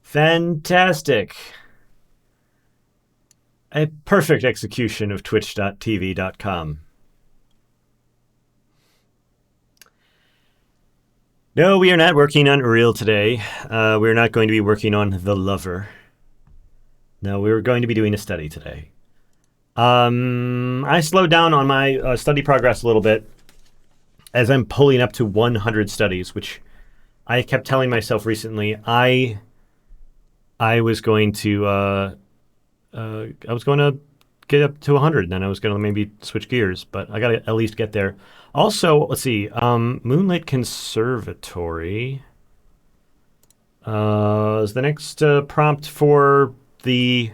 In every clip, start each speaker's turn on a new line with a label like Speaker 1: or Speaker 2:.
Speaker 1: Fantastic. A perfect execution of twitch.tv.com. No, we are not working on Unreal today. We're not going to be working on The Lover. No, we're going to be doing a study today. I slowed down on my study progress a little bit as I'm pulling up to 100 studies, which I kept telling myself recently I was going to get up to 100, and then I was going to maybe switch gears, but I got to at least get there. Also, let's see, Moonlight Conservatory is the next prompt for the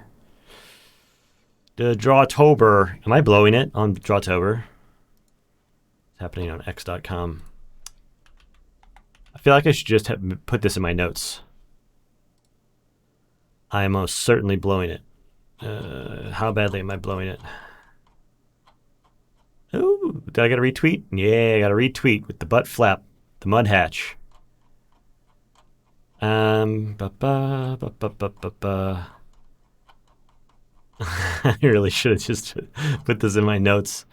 Speaker 1: Drawtober. Am I blowing it on Drawtober? It's happening on x.com. I feel like I should just put this in my notes. I am most certainly blowing it. How badly am I blowing it? Oh, did I get a retweet? Yeah, I got a retweet with the butt flap, the mud hatch. I really should have just put this in my notes.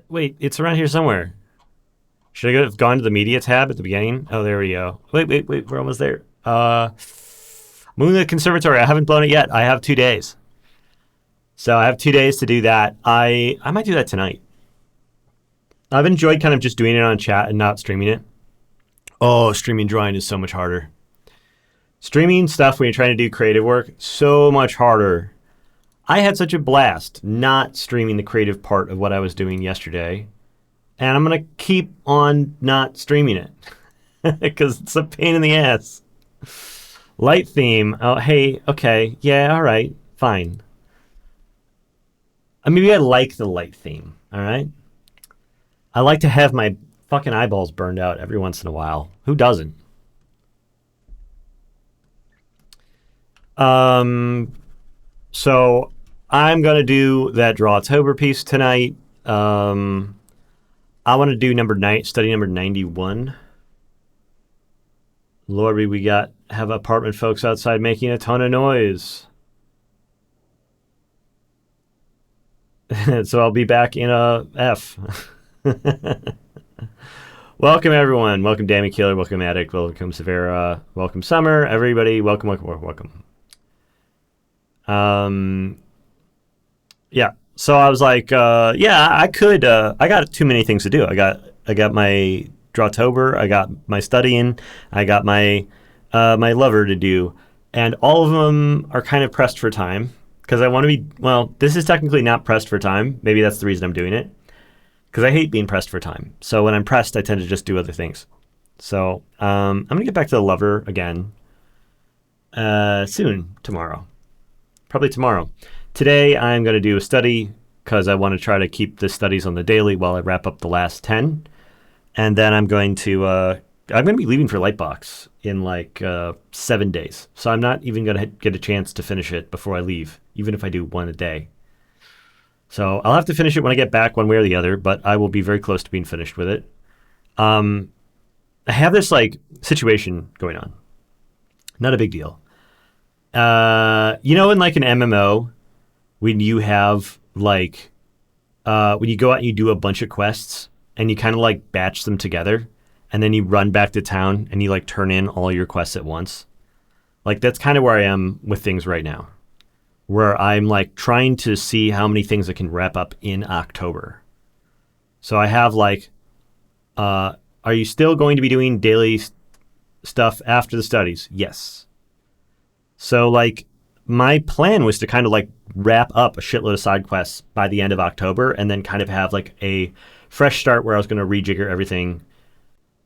Speaker 1: Wait, it's around here somewhere. Should I have gone to the media tab at the beginning? Oh, there we go. Wait, we're almost there. Moonlight Conservatory, I haven't blown it yet. I have 2 days. So I have 2 days to do that. I might do that tonight. I've enjoyed kind of just doing it on chat and not streaming it. Oh, streaming drawing is so much harder. Streaming stuff when you're trying to do creative work, so much harder. I had such a blast not streaming the creative part of what I was doing yesterday. And I'm going to keep on not streaming it because it's a pain in the ass. Light theme. Oh, hey, okay. Yeah, all right. Fine. Maybe I like the light theme, all right? I like to have my fucking eyeballs burned out every once in a while. Who doesn't? So I'm going to do that Drawtober piece tonight. I want to do study number 91. Lord, we have apartment folks outside making a ton of noise. So I'll be back in a F. Welcome, everyone. Welcome, Dammy Killer. Welcome, Addict. Welcome, Severa. Welcome, Summer. Everybody, welcome. Yeah. So I was like, I could. I got too many things to do. I got my Drawtober. I got my studying. I got my Lover to do, and all of them are kind of pressed for time because I want to be. Well, this is technically not pressed for time. Maybe that's the reason I'm doing it. Because I hate being pressed for time. So when I'm pressed, I tend to just do other things. So I'm going to get back to the Lover again soon, tomorrow. Probably tomorrow. Today, I'm going to do a study because I want to try to keep the studies on the daily while I wrap up the last 10. And then I'm going to be leaving for Lightbox in like 7 days. So I'm not even going to get a chance to finish it before I leave, even if I do one a day. So I'll have to finish it when I get back one way or the other, but I will be very close to being finished with it. I have this like situation going on. Not a big deal. In like an MMO, when you have like, when you go out and you do a bunch of quests and you kind of like batch them together and then you run back to town and you like turn in all your quests at once. Like that's kind of where I am with things right now. Where I'm like trying to see how many things I can wrap up in October. So I have like, are you still going to be doing daily stuff after the studies? Yes. So like my plan was to kind of like wrap up a shitload of side quests by the end of October and then kind of have like a fresh start where I was going to rejigger everything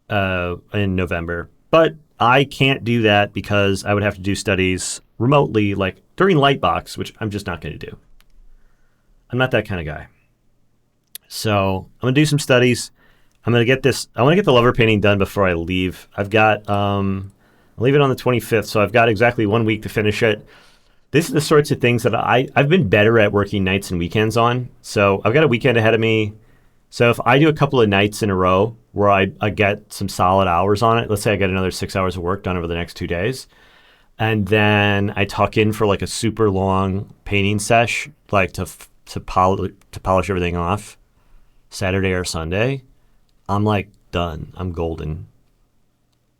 Speaker 1: in November. But I can't do that because I would have to do studies remotely, like during Lightbox, which I'm just not going to do. I'm not that kind of guy. So I'm going to do some studies. I want to get the Lover painting done before I leave. I've got, I'll leave it on the 25th, so I've got exactly 1 week to finish it. This is the sorts of things that I've been better at working nights and weekends on. So I've got a weekend ahead of me. So if I do a couple of nights in a row where I get some solid hours on it, let's say I get another 6 hours of work done over the next 2 days, and then I tuck in for like a super long painting sesh, like to polish everything off Saturday or Sunday, I'm like done. I'm golden.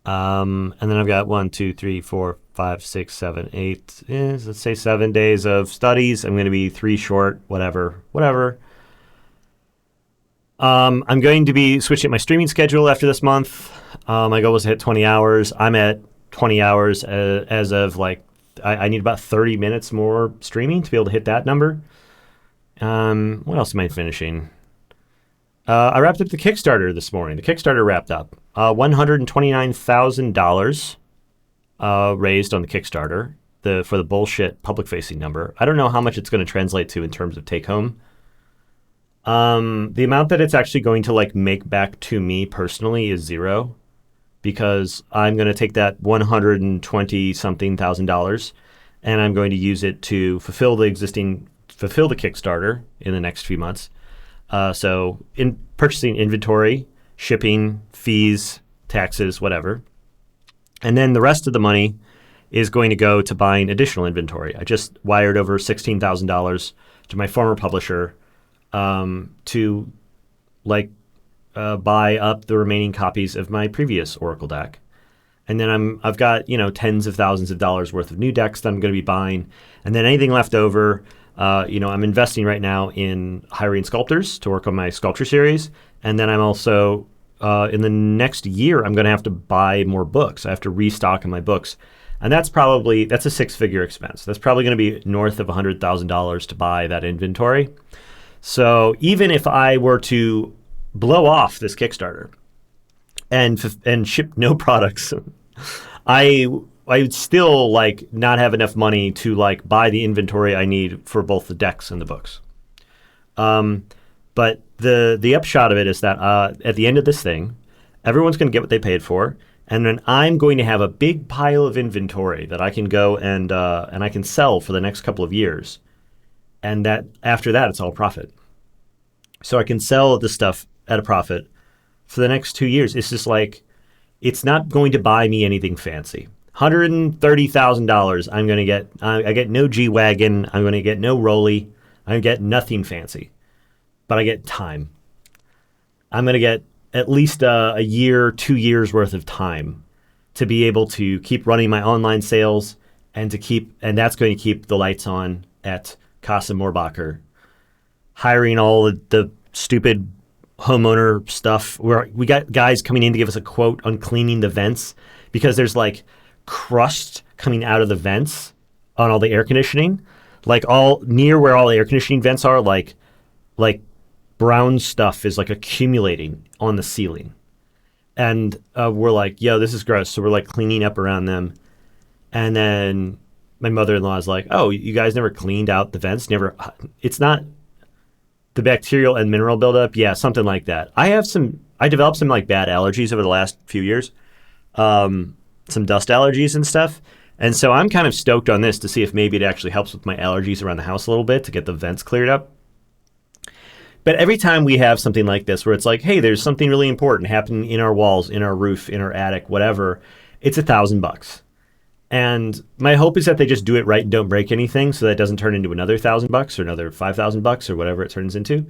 Speaker 1: And then I've got 1, 2, 3, 4, 5, 6, 7, 8, let's say 7 days of studies. I'm going to be 3 short, whatever. I'm going to be switching my streaming schedule after this month. My goal was to hit 20 hours. I'm at 20 hours as of like, I need about 30 minutes more streaming to be able to hit that number. What else am I finishing? I wrapped up the Kickstarter this morning. The Kickstarter wrapped up. $129,000 raised on the Kickstarter for the bullshit public-facing number. I don't know how much it's going to translate to in terms of take-home. The amount that it's actually going to like make back to me personally is zero, because I'm going to take that $120-something thousand and I'm going to use it to fulfill the Kickstarter in the next few months. So in purchasing inventory, shipping, fees, taxes, whatever. And then the rest of the money is going to go to buying additional inventory. I just wired over $16,000 to my former publisher to buy up the remaining copies of my previous Oracle deck. And then I've got, tens of thousands of dollars worth of new decks that I'm going to be buying. And then anything left over, I'm investing right now in hiring sculptors to work on my sculpture series. And then I'm also, in the next year, I'm going to have to buy more books. I have to restock on my books. And that's a 6-figure expense. That's probably going to be north of $100,000 to buy that inventory. So even if I were to blow off this Kickstarter and ship no products, I would still not have enough money to buy the inventory I need for both the decks and the books. But the upshot of it is that at the end of this thing, everyone's going to get what they paid for, and then I'm going to have a big pile of inventory that I can go and I can sell for the next couple of years, and that after that it's all profit. So I can sell this stuff at a profit for the next 2 years. It's just it's not going to buy me anything fancy. $130,000 I'm going to get. I get no G-Wagon. I'm going to get no Rolly. I get nothing fancy. But I get time. I'm going to get at least a year, 2 years worth of time to be able to keep running my online sales and that's going to keep the lights on at Casa Mohrbacher. Hiring all the stupid homeowner stuff where we got guys coming in to give us a quote on cleaning the vents because there's crust coming out of the vents on all the air conditioning, all near where all the air conditioning vents are, like brown stuff is accumulating on the ceiling. And we're yo, this is gross. So we're cleaning up around them. And then my mother-in-law is oh, you guys never cleaned out the vents? Never. It's not the bacterial and mineral buildup. Yeah, something like that. I developed some bad allergies over the last few years. Some dust allergies and stuff. And so I'm kind of stoked on this to see if maybe it actually helps with my allergies around the house a little bit to get the vents cleared up. But every time we have something like this where it's hey, there's something really important happening in our walls, in our roof, in our attic, whatever, it's $1,000. And my hope is that they just do it right and don't break anything so that it doesn't turn into another $1,000 or another $5,000 or whatever it turns into.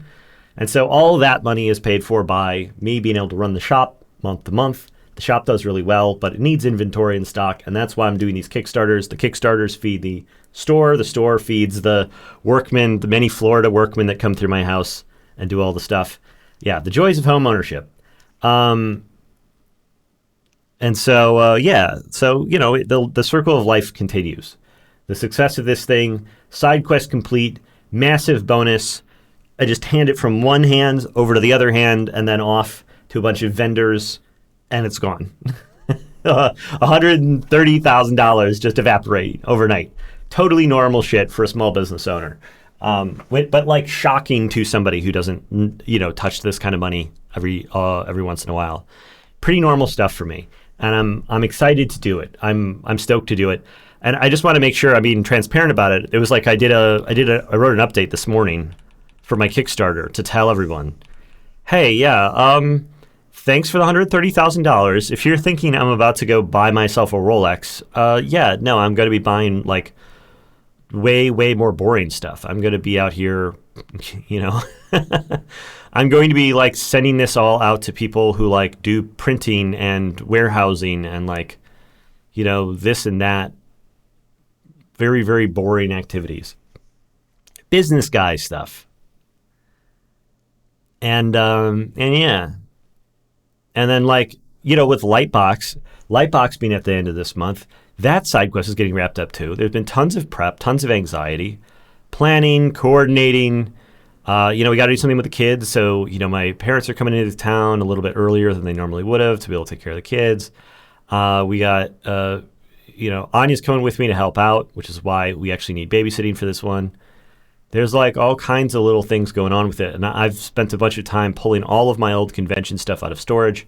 Speaker 1: And so all that money is paid for by me being able to run the shop month to month. The shop does really well, but it needs inventory and stock, and that's why I'm doing these Kickstarters. The Kickstarters feed the store feeds the workmen, the many Florida workmen that come through my house and do all the stuff. Yeah, the joys of home ownership. And so, the circle of life continues. The success of this thing, side quest complete, massive bonus. I just hand it from one hand over to the other hand and then off to a bunch of vendors, and it's gone. $130,000 just evaporate overnight. Totally normal shit for a small business owner. But shocking to somebody who doesn't, touch this kind of money every once in a while. Pretty normal stuff for me. And I'm excited to do it. I'm stoked to do it. And I just want to make sure I'm being transparent about it. It was I wrote an update this morning for my Kickstarter to tell everyone, Hey, yeah, thanks for the $130,000. If you're thinking I'm about to go buy myself a Rolex, yeah, no, I'm going to be buying like way, way more boring stuff. I'm going to be out here, you know, I'm going to be like sending this all out to people who like do printing and warehousing and like, this and that. Very, very boring activities. Business guy stuff. And yeah. And then like, with Lightbox being at the end of this month, that side quest is getting wrapped up too. There's been tons of prep, tons of anxiety, planning, coordinating. We got to do something with the kids. So, my parents are coming into town a little bit earlier than they normally would have to be able to take care of the kids. We got, Anya's coming with me to help out, which is why we actually need babysitting for this one. There's like all kinds of little things going on with it. And I've spent a bunch of time pulling all of my old convention stuff out of storage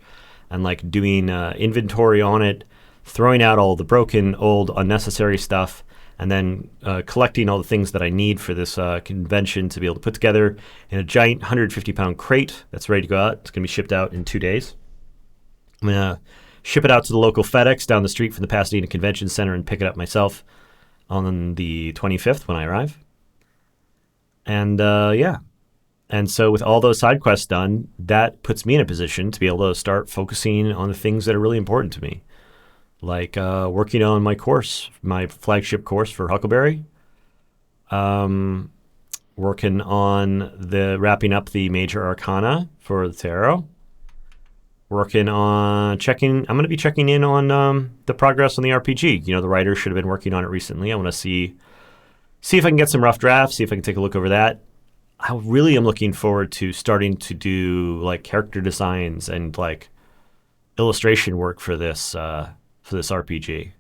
Speaker 1: and like doing inventory on it, throwing out all the broken, old, unnecessary stuff, and then collecting all the things that I need for this convention to be able to put together in a giant 150-pound crate that's ready to go out. It's going to be shipped out in 2 days. I'm going to ship it out to the local FedEx down the street from the Pasadena Convention Center and pick it up myself on the 25th when I arrive. And yeah. And so with all those side quests done, that puts me in a position to be able to start focusing on the things that are really important to me. Like working on my course, my flagship course for Huckleberry. Working on wrapping up the major arcana for the tarot. Working on I'm going to be checking in on the progress on the RPG. The writer should have been working on it recently. I want to see if I can get some rough drafts, see if I can take a look over that. I really am looking forward to starting to do like character designs and like illustration work for this RPG.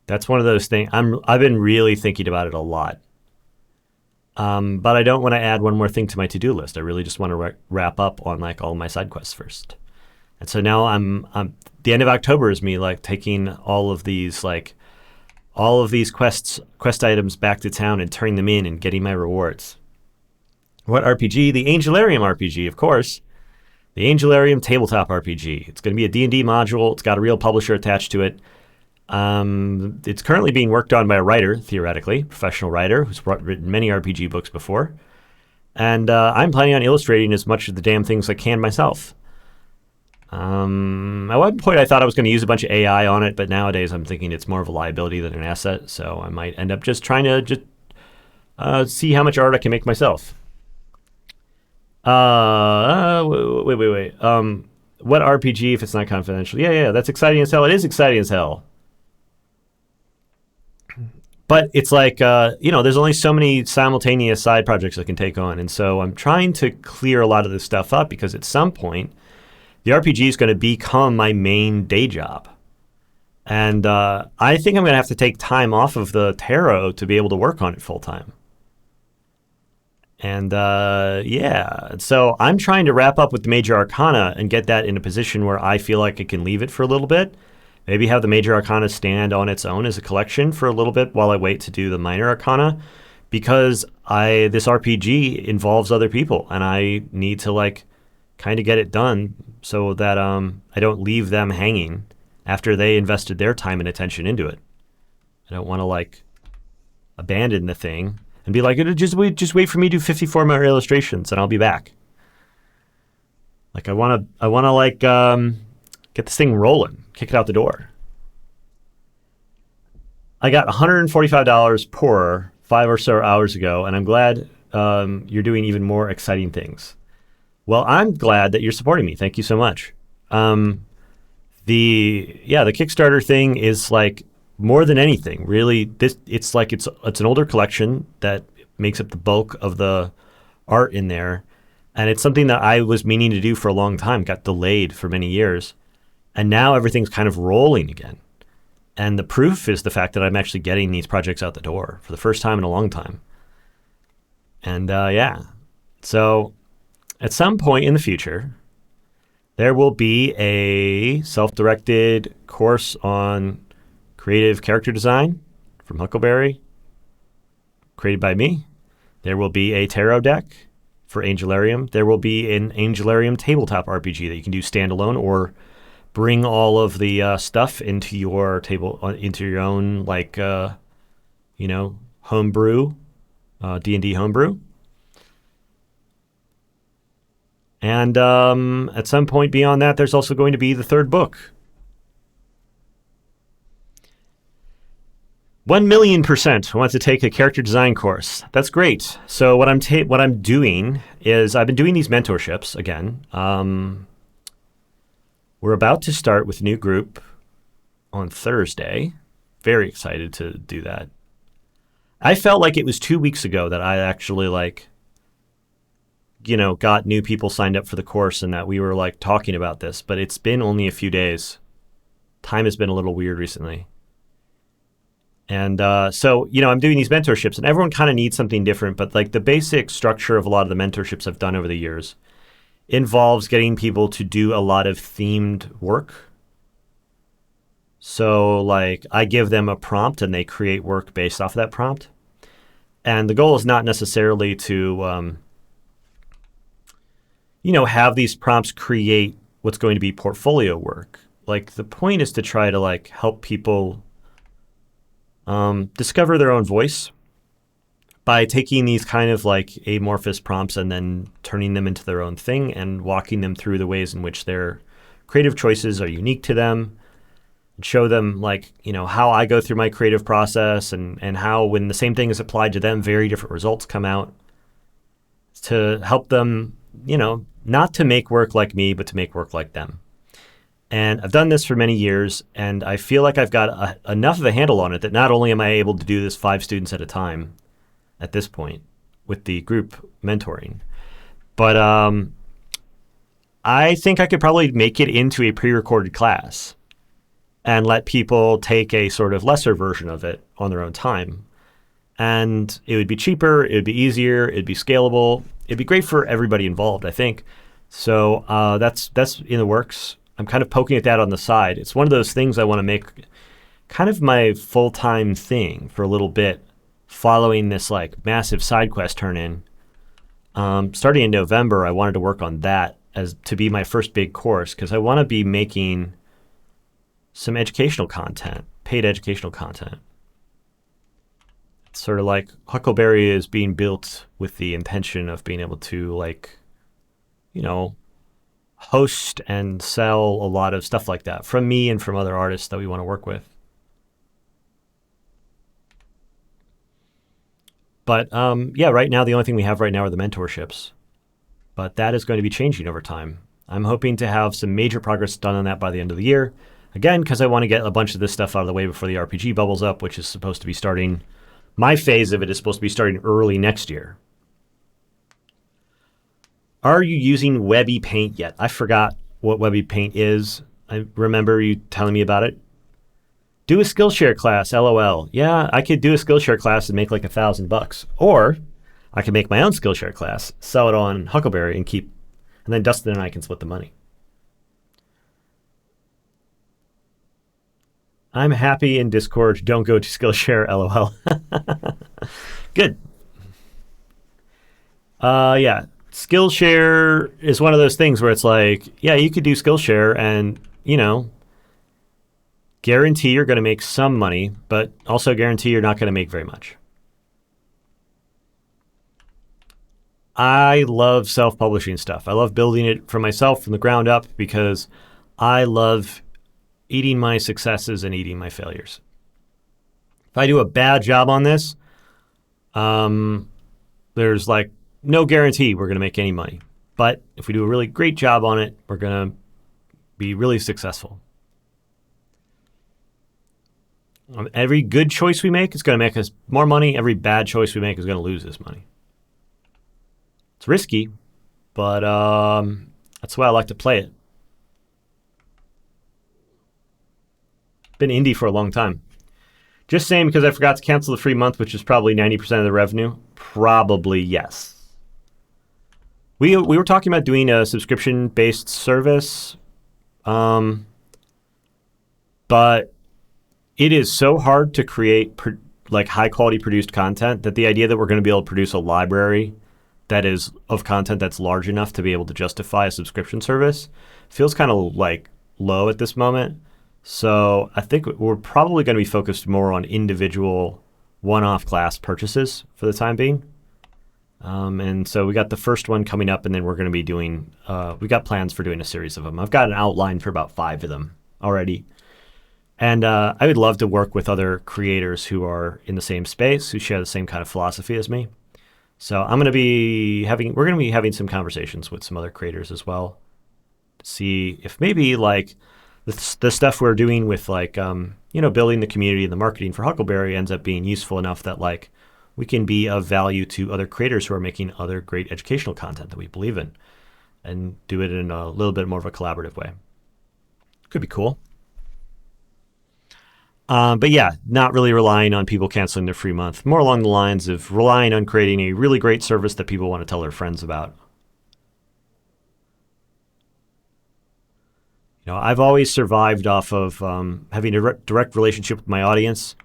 Speaker 1: That's one of those things. I've been really thinking about it a lot. But I don't want to add one more thing to my to-do list. I really just want to wrap up on like all my side quests first. And so now I'm the end of October is me like taking all of these quest items back to town and turning them in and getting my rewards. What RPG? The Angelarium RPG, of course. The Angelarium tabletop RPG. It's going to be a D&D module. It's got a real publisher attached to it. It's currently being worked on by a writer, theoretically, professional writer who's written many RPG books before. And I'm planning on illustrating as much of the damn things I can myself. At one point I thought I was going to use a bunch of AI on it, but nowadays I'm thinking it's more of a liability than an asset, so I might end up just trying to see how much art I can make myself. Wait. What RPG if it's not confidential? Yeah, that's exciting as hell. It is exciting as hell. But it's like, there's only so many simultaneous side projects I can take on, and so I'm trying to clear a lot of this stuff up because at some point the RPG is going to become my main day job. And I think I'm going to have to take time off of the tarot to be able to work on it full time. And yeah, so I'm trying to wrap up with the major arcana and get that in a position where I feel like I can leave it for a little bit. Maybe have the major arcana stand on its own as a collection for a little bit while I wait to do the minor arcana, because this RPG involves other people and I need to like kind of get it done so that I don't leave them hanging after they invested their time and attention into it. I don't want to like abandon the thing and be like, just wait for me to do 54 more illustrations and I'll be back. Like I want to like get this thing rolling, kick it out the door. I got $145 poorer 5 or so hours ago, and I'm glad you're doing even more exciting things. Well, I'm glad that you're supporting me. Thank you so much. The Kickstarter thing is like more than anything, really. It's an older collection that makes up the bulk of the art in there, and it's something that I was meaning to do for a long time. Got delayed for many years, and now everything's kind of rolling again. And the proof is the fact that I'm actually getting these projects out the door for the first time in a long time. And so at some point in the future, there will be a self-directed course on creative character design from Huckleberry, created by me. There will be a tarot deck for Angelarium, there will be an Angelarium tabletop RPG that you can do standalone or bring all of the stuff into your into your own homebrew, D&D homebrew. And at some point beyond that, there's also going to be the third book. 1,000,000% want to take a character design course. That's great. So what I'm doing is I've been doing these mentorships again. We're about to start with a new group on Thursday. Very excited to do that. I felt like it was 2 weeks ago that I actually got new people signed up for the course and that we were talking about this, but it's been only a few days. Time has been a little weird recently. And so I'm doing these mentorships and everyone kind of needs something different, but the basic structure of a lot of the mentorships I've done over the years involves getting people to do a lot of themed work. So I give them a prompt and they create work based off of that prompt. And the goal is not necessarily to, have these prompts create what's going to be portfolio work. The point is to try to help people discover their own voice by taking these kind of amorphous prompts and then turning them into their own thing and walking them through the ways in which their creative choices are unique to them. Show them how I go through my creative process and how when the same thing is applied to them, very different results come out, to help them, not to make work like me, but to make work like them. And I've done this for many years, and I feel like I've got enough of a handle on it that not only am I able to do this 5 students at a time at this point with the group mentoring, but I think I could probably make it into a pre-recorded class and let people take a sort of lesser version of it on their own time. And it would be cheaper, it would be easier, it'd be scalable, it'd be great for everybody involved, I think. So that's in the works. I'm kind of poking at that on the side. It's one of those things I want to make kind of my full-time thing for a little bit, following this massive side quest turn in. Starting in November, I wanted to work on that as to be my first big course because I want to be making some educational content, paid educational content. It's sort of like Huckleberry is being built with the intention of being able to host and sell a lot of stuff like that from me and from other artists that we want to work with. But right now the only thing we have right now are the mentorships. But that is going to be changing over time. I'm hoping to have some major progress done on that by the end of the year. Again, because I want to get a bunch of this stuff out of the way before the RPG bubbles up, which is supposed to be starting. My phase of it is supposed to be starting early next year. Are you using Webby Paint yet? I forgot what Webby Paint is. I remember you telling me about it. Do a Skillshare class, LOL. Yeah, I could do a Skillshare class and make $1,000. Or I could make my own Skillshare class, sell it on Huckleberry and then Dustin and I can split the money. I'm happy in Discord. Don't go to Skillshare, LOL. Good. Yeah. Skillshare is one of those things where it's you could do Skillshare and, guarantee you're going to make some money, but also guarantee you're not going to make very much. I love self-publishing stuff. I love building it for myself from the ground up because I love eating my successes and eating my failures. If I do a bad job on this, there's no guarantee we're going to make any money. But if we do a really great job on it, we're going to be really successful. Every good choice we make is going to make us more money. Every bad choice we make is going to lose us money. It's risky, but that's why I like to play it. Been indie for a long time. Just saying because I forgot to cancel the free month, which is probably 90% of the revenue. Probably yes. We were talking about doing a subscription-based service, but it is so hard to create high-quality produced content that the idea that we're going to be able to produce a library that is of content that's large enough to be able to justify a subscription service feels kind of like low at this moment. So I think we're probably going to be focused more on individual one-off class purchases for the time being. And so we got the first one coming up, and then we're going to be doing, we got plans for doing a series of them. I've got an outline for about 5 of them already. And I would love to work with other creators who are in the same space, who share the same kind of philosophy as me. So we're going to be having some conversations with some other creators as well to see if maybe like the stuff we're doing with like, building the community and the marketing for Huckleberry ends up being useful enough that like we can be of value to other creators who are making other great educational content that we believe in and do it in a little bit more of a collaborative way. Could be cool. But yeah, not really relying on people canceling their free month. More along the lines of relying on creating a really great service that people want to tell their friends about. I've always survived off of having a direct relationship with my audience.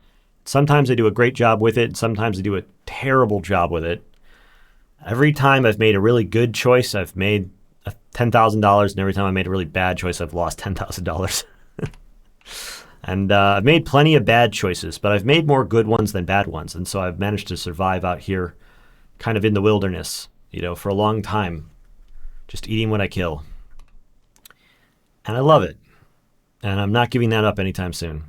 Speaker 1: Sometimes I do a great job with it. Sometimes I do a terrible job with it. Every time I've made a really good choice, I've made $10,000. And every time I made a really bad choice, I've lost $10,000. And I've made plenty of bad choices, but I've made more good ones than bad ones. And so I've managed to survive out here kind of in the wilderness, for a long time, just eating what I kill. And I love it. And I'm not giving that up anytime soon.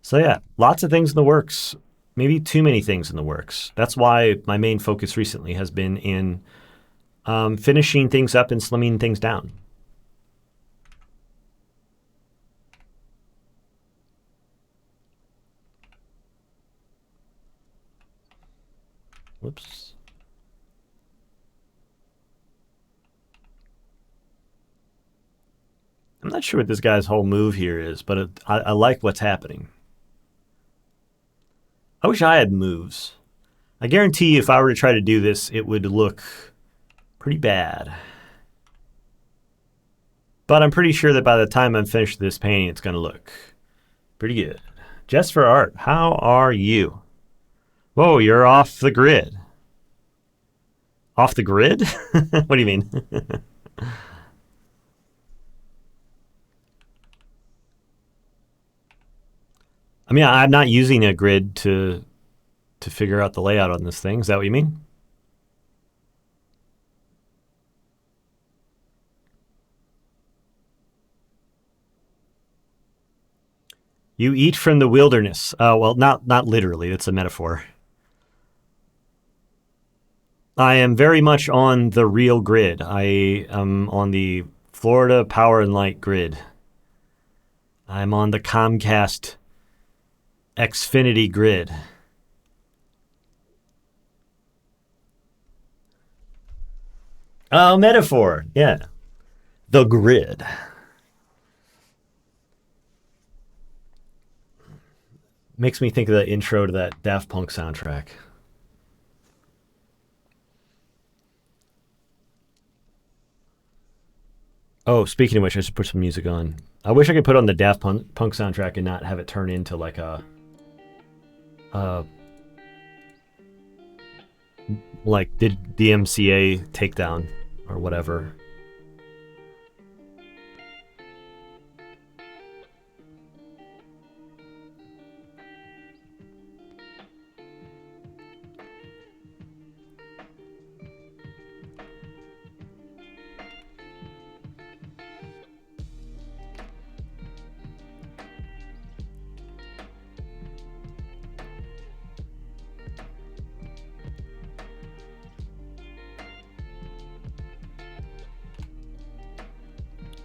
Speaker 1: So yeah, lots of things in the works. Maybe too many things in the works. That's why my main focus recently has been in finishing things up and slimming things down. Whoops. I'm not sure what this guy's whole move here is, but I like what's happening. I wish I had moves. I guarantee you if I were to try to do this, it would look pretty bad. But I'm pretty sure that by the time I'm finished this painting, it's going to look pretty good. Just for art, how are you? Whoa, you're off the grid. Off the grid? What do you mean? I mean, I'm not using a grid to figure out the layout on this thing. Is that what you mean? You eat from the wilderness. Well, not literally. It's a metaphor. I am very much on the real grid. I am on the Florida Power and Light grid. I'm on the Comcast Xfinity grid. Oh, metaphor. Yeah. The grid. Makes me think of the intro to that Daft Punk soundtrack. Oh, speaking of which, I should put some music on. I wish I could put on the Daft Punk soundtrack and not have it turn into like a like the DMCA takedown or whatever.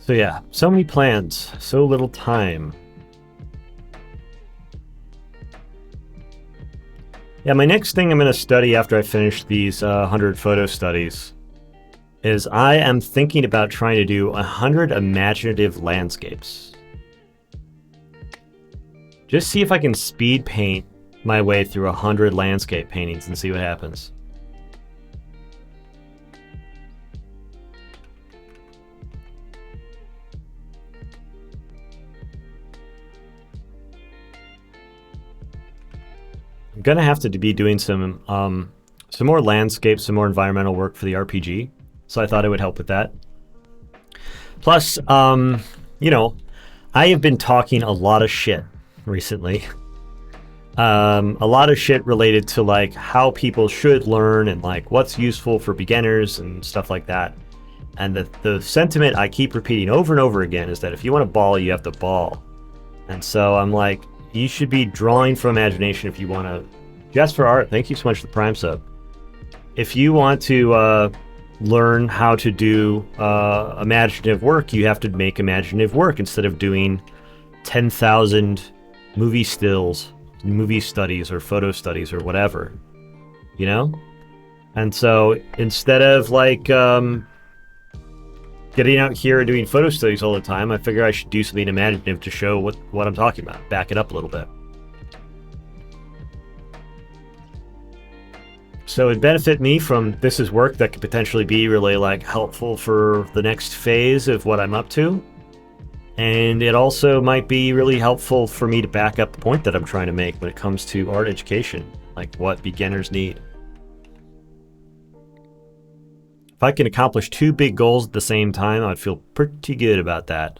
Speaker 1: So yeah, so many plans, so little time. Yeah, my next thing I'm going to study after I finish these 100 photo studies is I am thinking about trying to do 100 imaginative landscapes. Just see if I can speed paint my way through 100 landscape paintings and see what happens. I'm gonna have to be doing some more landscape, some more environmental work for the RPG. So I thought it would help with that. Plus, you know, I have been talking a lot of shit recently. A lot of shit related to like how people should learn and like what's useful for beginners and stuff like that. And the sentiment I keep repeating over and over again is that if you want to ball, you have to ball. And so I'm like, you should be drawing from imagination if you want to. Just for art, thank you so much for the Prime sub. If you want to learn how to do imaginative work, you have to make imaginative work instead of doing 10,000 movie stills, movie studies, or photo studies, or whatever, you know? And so instead of like getting out here and doing photo studies all the time, I figure I should do something imaginative to show what I'm talking about, back it up a little bit. So it'd benefit me from this is work that could potentially be really like helpful for the next phase of what I'm up to. And it also might be really helpful for me to back up the point that I'm trying to make when it comes to art education, like what beginners need. If I can accomplish two big goals at the same time, I'd feel pretty good about that.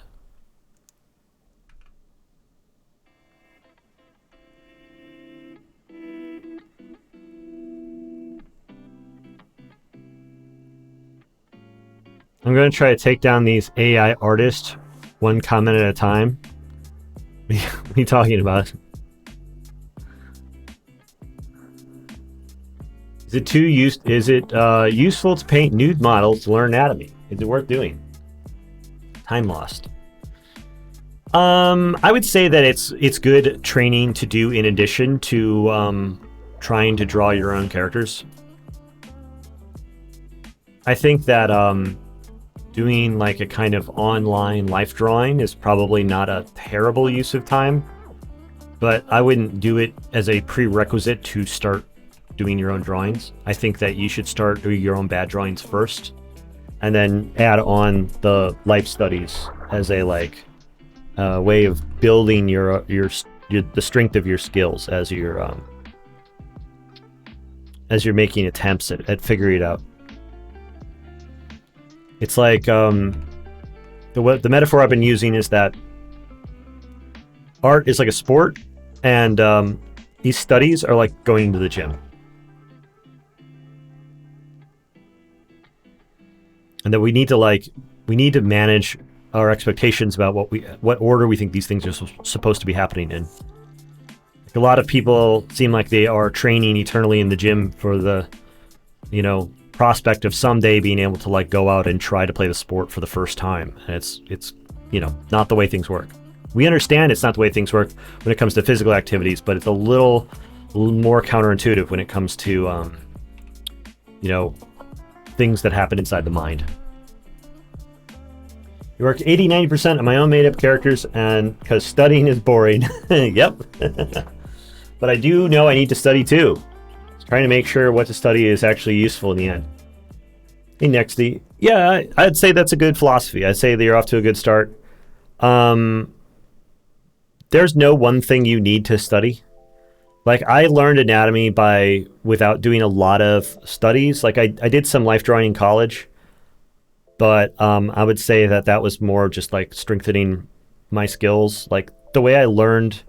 Speaker 1: I'm going to try to take down these AI artists one comment at a time. What are you talking about? Is it useful to paint nude models to learn anatomy? Is it worth doing? Time lost. I would say that it's good training to do in addition to trying to draw your own characters. I think that doing like a kind of online life drawing is probably not a terrible use of time, but I wouldn't do it as a prerequisite to start doing your own drawings. I think that you should start doing your own bad drawings first, and then add on the life studies as a like way of building the strength of your skills as you're making attempts at figuring it out. It's like the metaphor I've been using is that art is like a sport, and these studies are like going to the gym. And that we need to manage our expectations about what order we think these things are supposed to be happening in. Like a lot of people seem like they are training eternally in the gym for the, prospect of someday being able to like go out and try to play the sport for the first time. And it's not the way things work. We understand it's not the way things work when it comes to physical activities, but it's a little more counterintuitive when it comes to things that happen inside the mind. I work 80-90% of my own made-up characters, and because studying is boring. Yep. But I do know I need to study too. Trying to make sure what to study is actually useful in the end. Hey, Nexty. Yeah, I'd say that's a good philosophy. I'd say that you're off to a good start. There's no one thing you need to study. Like, I learned anatomy without doing a lot of studies. Like, I did some life drawing in college, but I would say that was more just like strengthening my skills. Like, the way I learned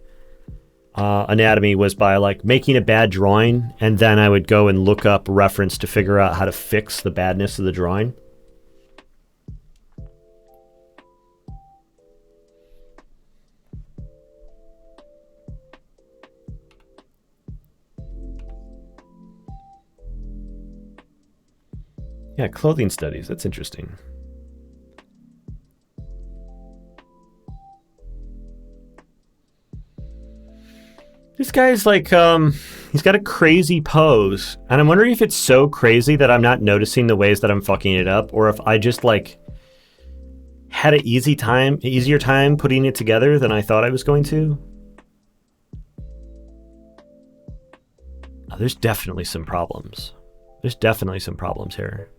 Speaker 1: anatomy was by like making a bad drawing, and then I would go and look up reference to figure out how to fix the badness of the drawing. Yeah, clothing studies. That's interesting. This guy's like, he's got a crazy pose, and I'm wondering if it's so crazy that I'm not noticing the ways that I'm fucking it up, or if I just like had an easier time putting it together than I thought I was going to. Oh, there's definitely some problems. There's definitely some problems here.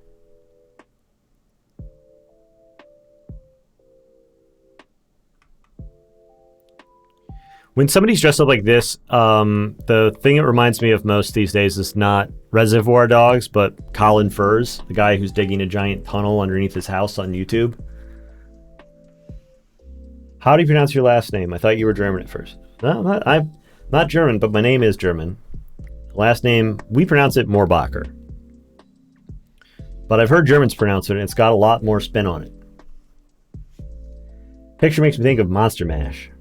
Speaker 1: When somebody's dressed up like this, the thing it reminds me of most these days is not Reservoir Dogs, but Colin Furze, the guy who's digging a giant tunnel underneath his house on YouTube. How do you pronounce your last name? I thought you were German at first. No, I'm not German, but my name is German. Last name, we pronounce it Mohrbacher. But I've heard Germans pronounce it, and it's got a lot more spin on it. Picture makes me think of Monster Mash.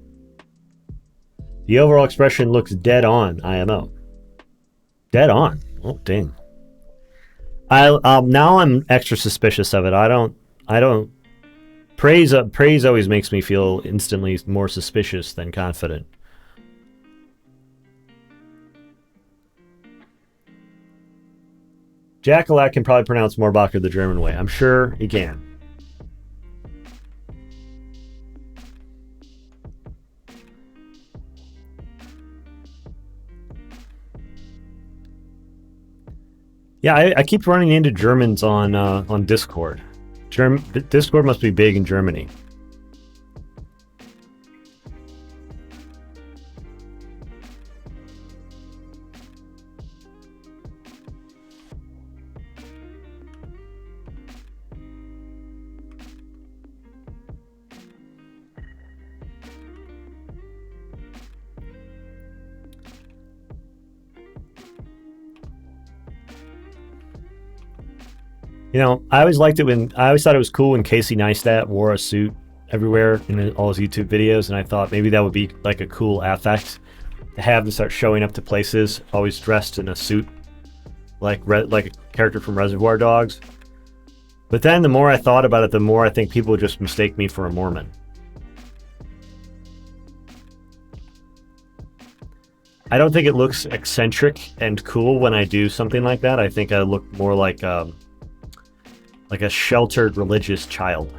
Speaker 1: The overall expression looks dead on, IMO. Dead on? Oh, dang. Now I'm extra suspicious of it. I don't. Praise always makes me feel instantly more suspicious than confident. Jackalak can probably pronounce Mohrbacher the German way. I'm sure he can. Yeah, I keep running into Germans on Discord. Discord must be big in Germany. You know, I always thought it was cool when Casey Neistat wore a suit everywhere in all his YouTube videos, and I thought maybe that would be like a cool affect to have him start showing up to places always dressed in a suit, like a character from Reservoir Dogs. But then the more I thought about it, the more I think people would just mistake me for a Mormon. I don't think it looks eccentric and cool when I do something like that. I think I look more like a sheltered religious child.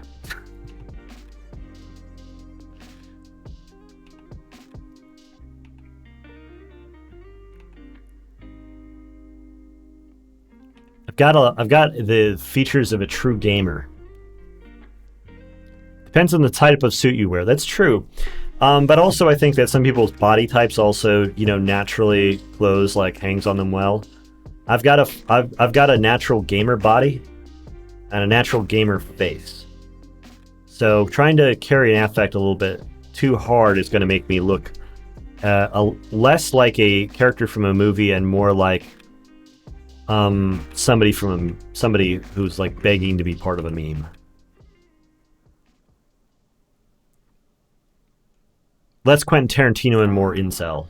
Speaker 1: I've got the features of a true gamer. Depends on the type of suit you wear. That's true. But also I think that some people's body types also, naturally clothes like hangs on them well. I've got a natural gamer body and a natural gamer face. So trying to carry an affect a little bit too hard is going to make me look less like a character from a movie and more like somebody who's like begging to be part of a meme. Less Quentin Tarantino and more incel.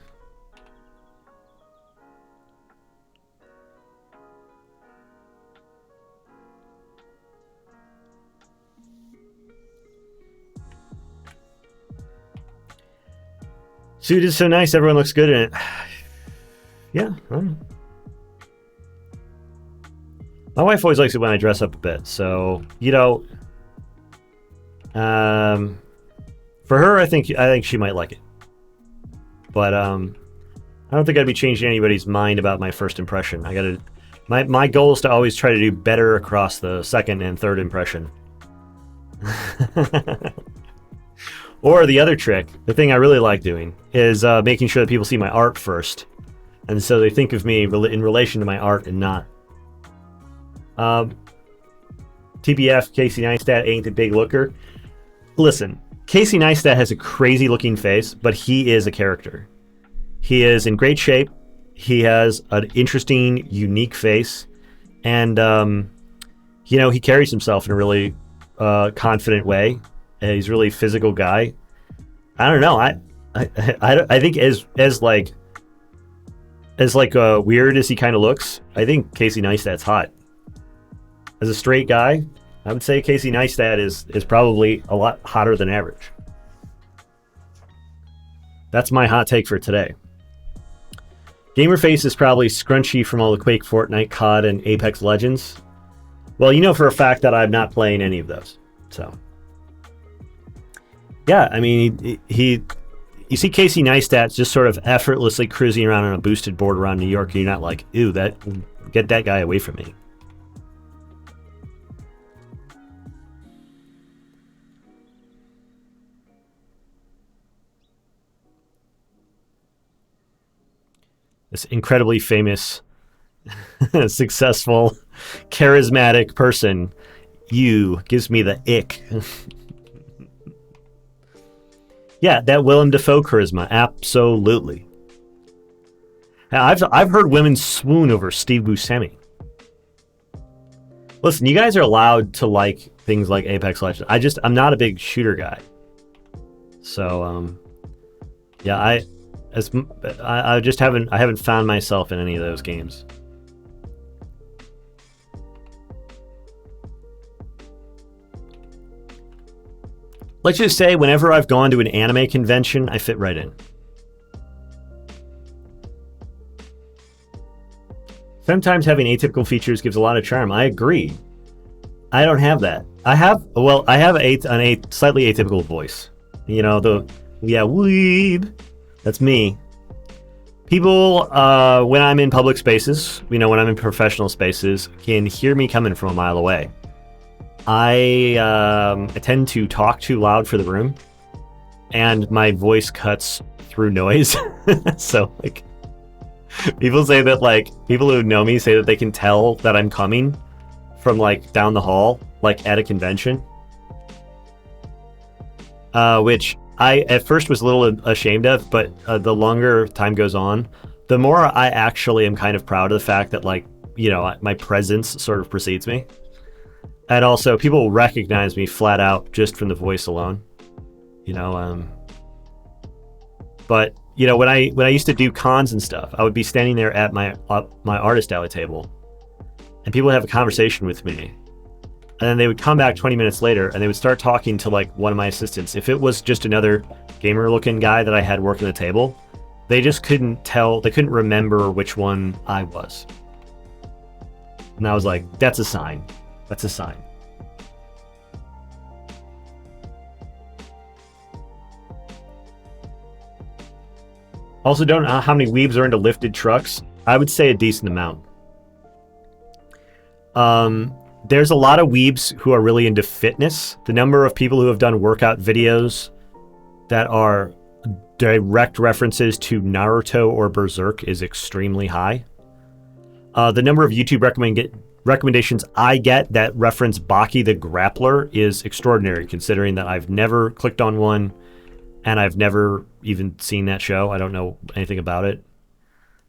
Speaker 1: Suit is so nice, everyone looks good in it. Yeah, I don't know. My wife always likes it when I dress up a bit, so for her, I think she might like it, but I don't think I'd be changing anybody's mind about my first impression. My goal is to always try to do better across the second and third impression. Or the other trick, the thing I really like doing, is making sure that people see my art first, and so they think of me in relation to my art and not. TBF, Casey Neistat ain't a big looker. Listen, Casey Neistat has a crazy looking face, but he is a character. He is in great shape. He has an interesting, unique face, and he carries himself in a really confident way. He's a really physical guy. I don't know. I think as weird as he kind of looks, I think Casey Neistat's hot. As a straight guy, I would say Casey Neistat is probably a lot hotter than average. That's my hot take for today. Gamerface is probably scrunchy from all the Quake, Fortnite, COD, and Apex Legends. Well, you know for a fact that I'm not playing any of those. So, yeah, I mean, you see Casey Neistat just sort of effortlessly cruising around on a boosted board around New York, and you're not like, ew, get that guy away from me. this incredibly famous, successful, charismatic person, you gives me the ick. Yeah, that Willem Dafoe charisma, absolutely. I've heard women swoon over Steve Buscemi. Listen, you guys are allowed to like things like Apex Legends. I'm not a big shooter guy. So, yeah, I just haven't found myself in any of those games. Let's just say whenever I've gone to an anime convention, I fit right in. Sometimes having atypical features gives a lot of charm. I agree. I don't have that. I have a slightly atypical voice. You know, weeb. That's me. People, when I'm in public spaces, when I'm in professional spaces, can hear me coming from a mile away. I tend to talk too loud for the room, and my voice cuts through noise. So, like, people say that, like, people who know me say that they can tell that I'm coming from, like, down the hall, like, at a convention. Which I, at first, was a little ashamed of, but the longer time goes on, the more I actually am kind of proud of the fact that, like, my presence sort of precedes me. And also, people recognize me flat out just from the voice alone. But when I used to do cons and stuff, I would be standing there at my artist alley table, and people would have a conversation with me, and then they would come back 20 minutes later, and they would start talking to like one of my assistants. If it was just another gamer-looking guy that I had working the table, they just couldn't tell. They couldn't remember which one I was, and I was like, "That's a sign. That's a sign." Also, don't know how many weebs are into lifted trucks. I would say a decent amount. There's a lot of weebs who are really into fitness. The number of people who have done workout videos that are direct references to Naruto or Berserk is extremely high. The number of YouTube recommendations I get that reference Baki the Grappler is extraordinary, considering that I've never clicked on one and I've never even seen that show. I don't know anything about it.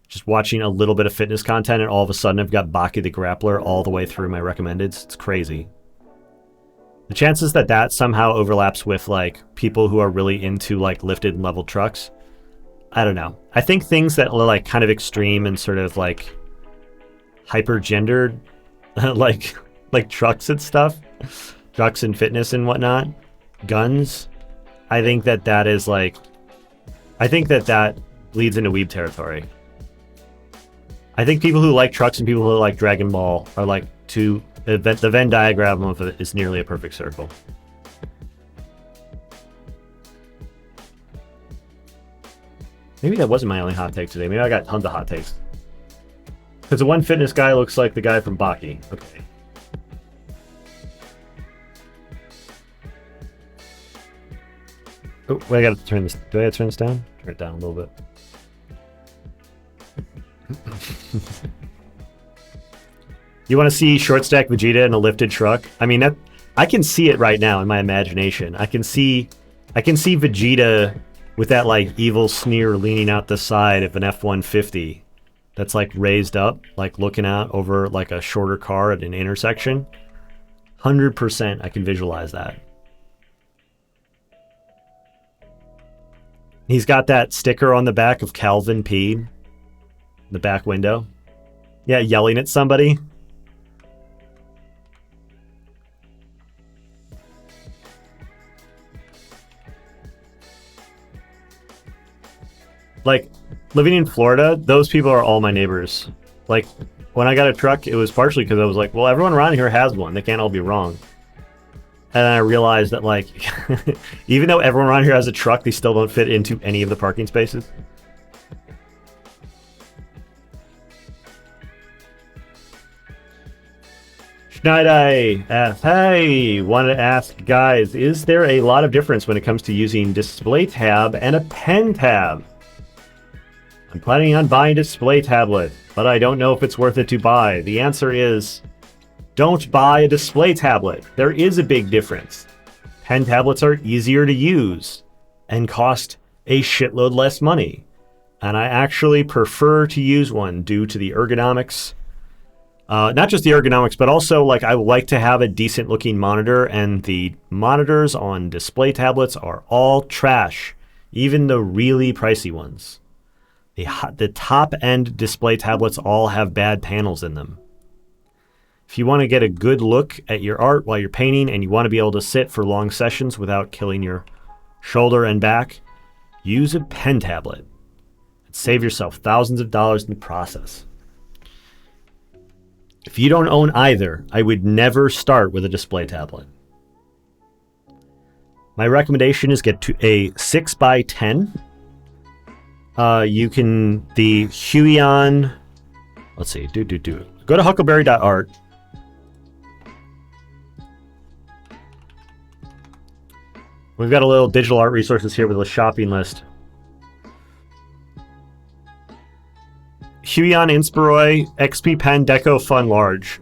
Speaker 1: Just watching a little bit of fitness content, and all of a sudden I've got Baki the Grappler all the way through my recommendeds. It's crazy. The chances that somehow overlaps with like people who are really into like lifted and leveled trucks, I don't know. I think things that are like kind of extreme and sort of like hyper gendered, like trucks and stuff, trucks and fitness and whatnot, guns. I think that leads into weeb territory. I think people who like trucks and people who like Dragon Ball are like the Venn diagram of it is nearly a perfect circle. Maybe that wasn't my only hot take today. Maybe I got tons of hot takes. Because the one fitness guy looks like the guy from Baki. Okay. Oh, wait, I gotta turn this. Do I gotta turn this down? Turn it down a little bit. You want to see short stack Vegeta in a lifted truck? I mean, I can see it right now in my imagination. I can see Vegeta with that like evil sneer leaning out the side of an F-150 that's like raised up, like looking out over like a shorter car at an intersection. 100% I can visualize that. He's got that sticker on the back of Calvin P. The back window. Yeah, yelling at somebody. Like, living in Florida, those people are all my neighbors. Like, when I got a truck, it was partially because I was like, well, everyone around here has one. They can't all be wrong. And then I realized that, like, even though everyone around here has a truck, they still don't fit into any of the parking spaces. Schneidei asks, hey, wanted to ask, guys, is there a lot of difference when it comes to using display tab and a pen tab? I'm planning on buying a display tablet, but I don't know if it's worth it to buy. The answer is, don't buy a display tablet. There is a big difference. Pen tablets are easier to use and cost a shitload less money. And I actually prefer to use one due to the ergonomics. Not just the ergonomics, but also like I like to have a decent looking monitor, and the monitors on display tablets are all trash, even the really pricey ones. The top end display tablets all have bad panels in them. If you want to get a good look at your art while you're painting and you want to be able to sit for long sessions without killing your shoulder and back, use a pen tablet. Save yourself thousands of dollars in the process. If you don't own either, I would never start with a display tablet. My recommendation is get to a 6x10. The Huion, let's see, go to huckleberry.art. We've got a little digital art resources here with a shopping list. Huion Inspiroi XP Pen Deco Fun Large.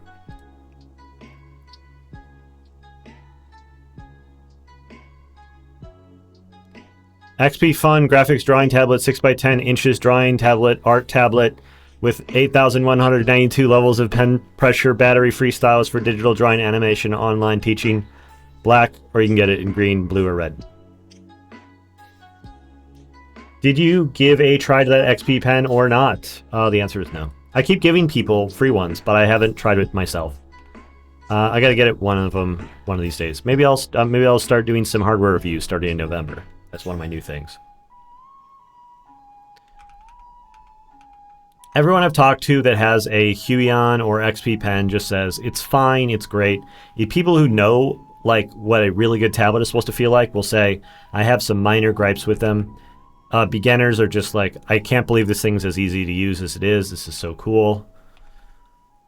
Speaker 1: XP Fun Graphics Drawing Tablet 6x10 inches Drawing Tablet Art Tablet with 8,192 levels of pen pressure, battery free styles for digital drawing, animation, online teaching. Black, or you can get it in green, blue, or red. Did you give a try to that XP pen or not? The answer is no. I keep giving people free ones, but I haven't tried it myself. I gotta get it one of these days. Maybe I'll start doing some hardware reviews starting in November. That's one of my new things. Everyone I've talked to that has a Huion or XP pen just says it's fine, it's great. People who know like what a really good tablet is supposed to feel like will say I have some minor gripes with them. Beginners are just like, I can't believe this thing's as easy to use as it is. This is so cool.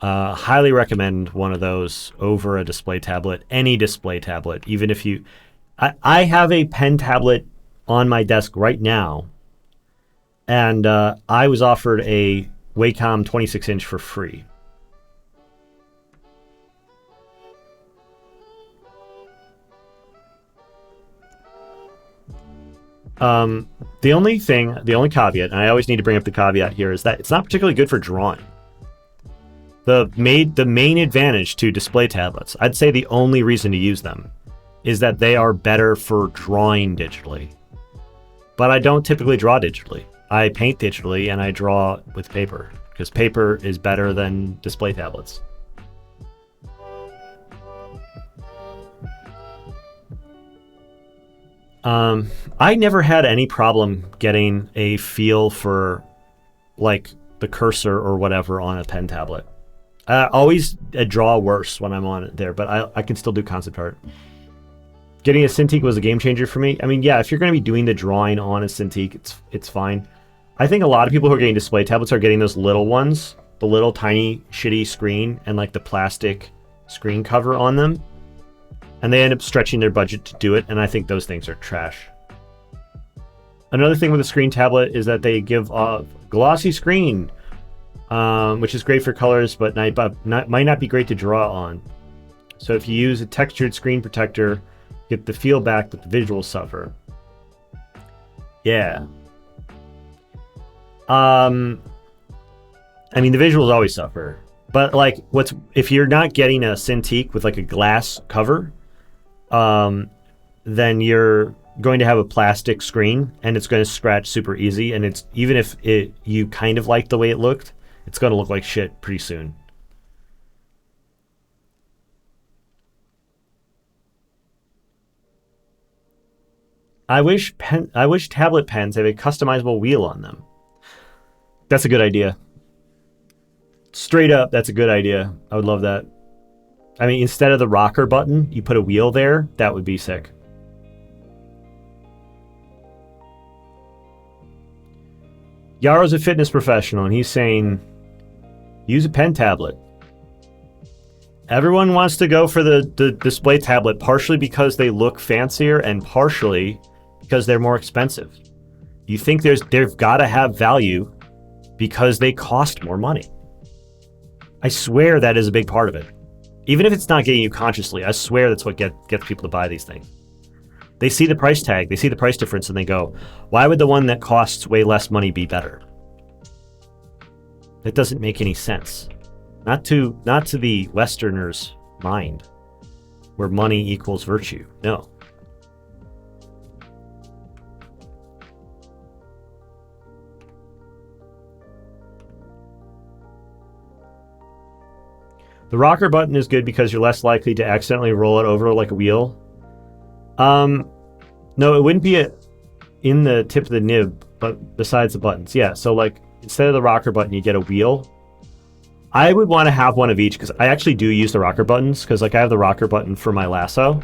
Speaker 1: Highly recommend one of those over a display tablet, any display tablet. Even if you, I have a pen tablet on my desk right now, and I was offered a Wacom 26-inch for free. The only caveat, and I always need to bring up the caveat here, is that it's not particularly good for drawing. The main advantage to display tablets, I'd say the only reason to use them, is that they are better for drawing digitally. But I don't typically draw digitally. I paint digitally and I draw with paper, because paper is better than display tablets. I never had any problem getting a feel for like the cursor or whatever on a pen tablet. I always draw worse when I'm on it there, but I can still do concept art. Getting a Cintiq was a game changer for me. I mean, yeah, if you're going to be doing the drawing on a Cintiq, it's fine. I think a lot of people who are getting display tablets are getting those little ones, the little tiny shitty screen and like the plastic screen cover on them. And they end up stretching their budget to do it, and I think those things are trash. Another thing with a screen tablet is that they give a glossy screen, which is great for colors, but might not be great to draw on. So if you use a textured screen protector, get the feel back, but the visuals suffer. Yeah. I mean, the visuals always suffer. But like, if you're not getting a Cintiq with like a glass cover, then you're going to have a plastic screen and it's going to scratch super easy. And it's even if you kind of like the way it looked, it's going to look like shit pretty soon. I wish tablet pens have a customizable wheel on them. That's a good idea. Straight up, that's a good idea. I would love that. I mean, instead of the rocker button, you put a wheel there. That would be sick. Yaro's a fitness professional, and he's saying, use a pen tablet. Everyone wants to go for the display tablet, partially because they look fancier and partially because they're more expensive. You think they've got to have value, because they cost more money. I swear that is a big part of it. Even if it's not getting you consciously, I swear that's what gets people to buy these things. They see the price tag, they see the price difference, and they go, why would the one that costs way less money be better? That doesn't make any sense. Not to the Westerner's mind, where money equals virtue. No. The rocker button is good because you're less likely to accidentally roll it over like a wheel. No, it wouldn't be in the tip of the nib, but besides the buttons. Yeah, so like instead of the rocker button, you get a wheel. I would want to have one of each because I actually do use the rocker buttons because like I have the rocker button for my lasso.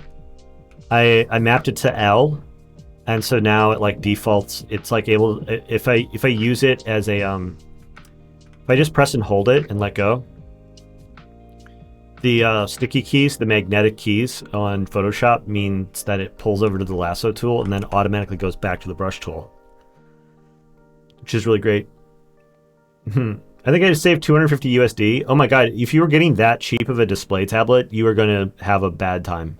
Speaker 1: I mapped it to L, and so now it like defaults. It's like able if I use it as a if I just press and hold it and let go. The sticky keys, the magnetic keys on Photoshop means that it pulls over to the lasso tool and then automatically goes back to the brush tool, which is really great. I think I just saved 250 USD. Oh my God, if you were getting that cheap of a display tablet, you are going to have a bad time.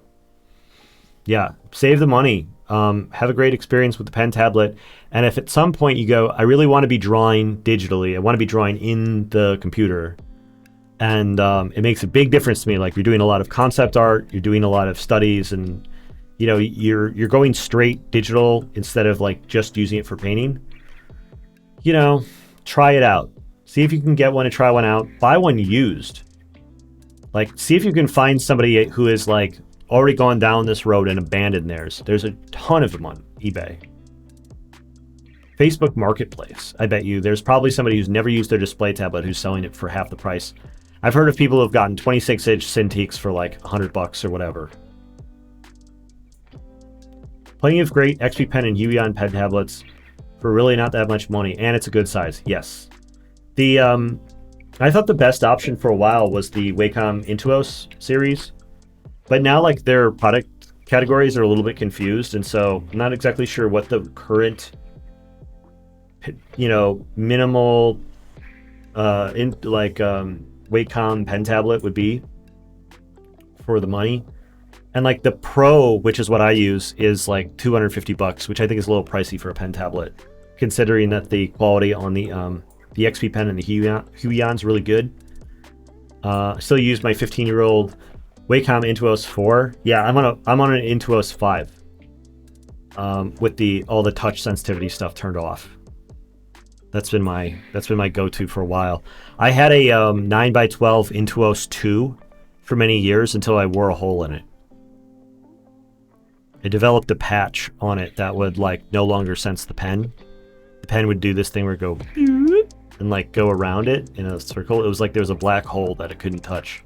Speaker 1: Yeah, save the money. Have a great experience with the pen tablet. And if at some point you go, I really want to be drawing digitally, I want to be drawing in the computer, and it makes a big difference to me. Like you're doing a lot of concept art, you're doing a lot of studies, and you know you're going straight digital instead of like just using it for painting. You know, try it out. See if you can get one and try one out. Buy one used. Like see if you can find somebody who is like already gone down this road and abandoned theirs. There's a ton of them on eBay. Facebook Marketplace. I bet you there's probably somebody who's never used their display tablet who's selling it for half the price. I've heard of people who have gotten 26-inch Cintiqs for like $100 or whatever. Plenty of great XP Pen and Huion pen tablets for really not that much money, and it's a good size. Yes. The I thought the best option for a while was the Wacom Intuos series, but now like their product categories are a little bit confused, and so I'm not exactly sure what the current, you know, minimal Wacom pen tablet would be for the money. And like the Pro, which is what I use, is like $250, which I think is a little pricey for a pen tablet, considering that the quality on the XP Pen and the Huion is really good. I still use my 15-year-old Wacom Intuos 4. Yeah, I'm on an Intuos 5 with all the touch sensitivity stuff turned off. That's been my go-to for a while. I had a 9x12 Intuos 2 for many years until I wore a hole in it. I developed a patch on it that would like no longer sense the pen. The pen would do this thing where it go and like go around it in a circle. It was like there was a black hole that it couldn't touch.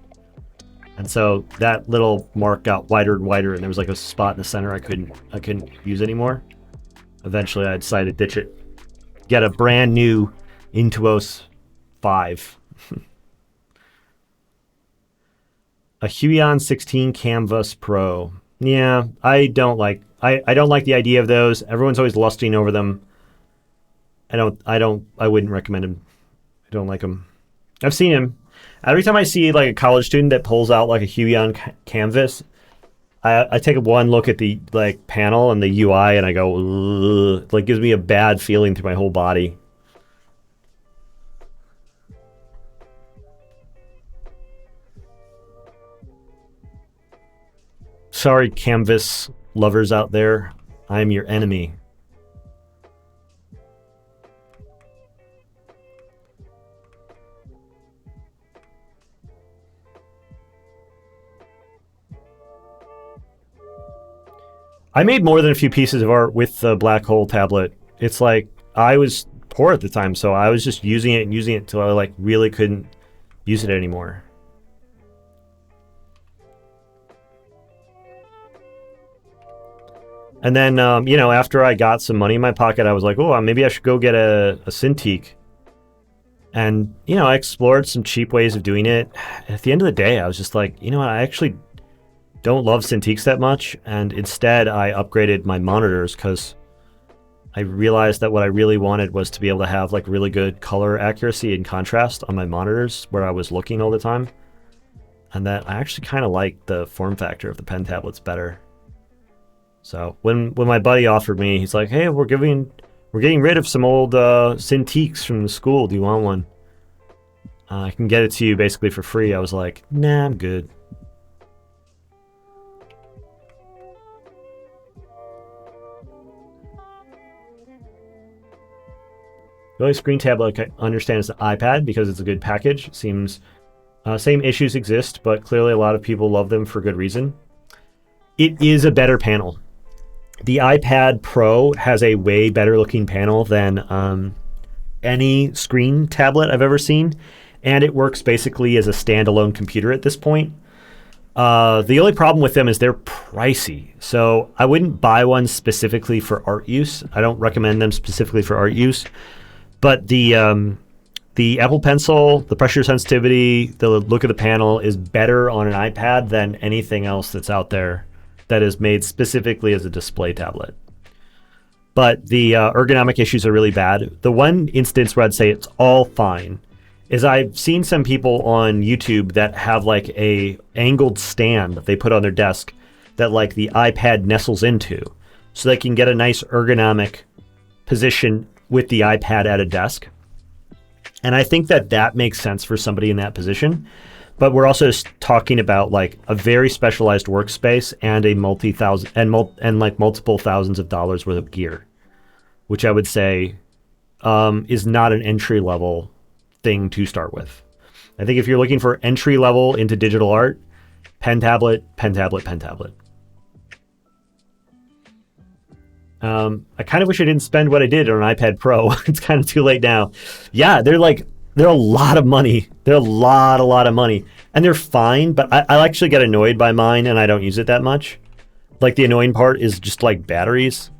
Speaker 1: And so that little mark got wider and wider, and there was like a spot in the center I couldn't use anymore. Eventually I decided to ditch it. Get a brand new Intuos 5. A Huion 16 Canvas Pro. Yeah, I don't like the idea of those. Everyone's always lusting over them. I wouldn't recommend them. I don't like them. I've seen them. Every time I see like a college student that pulls out like a Huion canvas, I take one look at the like panel and the UI and I go, ugh. It like gives me a bad feeling through my whole body. Sorry, canvas lovers out there. I am your enemy. I made more than a few pieces of art with the black hole tablet. It's like I was poor at the time, so I was just using it until I like really couldn't use it anymore. And then, after I got some money in my pocket, I was like, oh, maybe I should go get a Cintiq. And, I explored some cheap ways of doing it. And at the end of the day, I was just like, I actually don't love Cintiqs that much. And instead, I upgraded my monitors because I realized that what I really wanted was to be able to have like really good color accuracy and contrast on my monitors where I was looking all the time. And that I actually kind of like the form factor of the pen tablets better. So when my buddy offered me, he's like, "Hey, we're getting rid of some old Cintiqs from the school. Do you want one? I can get it to you basically for free." I was like, "Nah, I'm good." The only screen tablet I can understand is the iPad because it's a good package. Seems same issues exist, but clearly a lot of people love them for good reason. It is a better panel. The iPad Pro has a way better looking panel than any screen tablet I've ever seen, and it works basically as a standalone computer at this point. The only problem with them is they're pricey, so I wouldn't buy one specifically for art use. I don't recommend them specifically for art use, but the Apple Pencil, the pressure sensitivity, the look of the panel is better on an iPad than anything else that's out there that is made specifically as a display tablet. But the ergonomic issues are really bad. The one instance where I'd say it's all fine is I've seen some people on YouTube that have like a angled stand that they put on their desk that like the iPad nestles into, so they can get a nice ergonomic position with the iPad at a desk. And I think that that makes sense for somebody in that position. But we're also talking about like a very specialized workspace and a multi-thousand and like multiple thousands of dollars worth of gear, which I would say is not an entry level thing to start with. I think if you're looking for entry level into digital art, pen tablet, pen tablet, pen tablet. I kind of wish I didn't spend what I did on an iPad Pro. It's kind of too late now. Yeah, they're a lot of money. They're a lot of money. And they're fine, but I actually get annoyed by mine and I don't use it that much. Like the annoying part is just like batteries.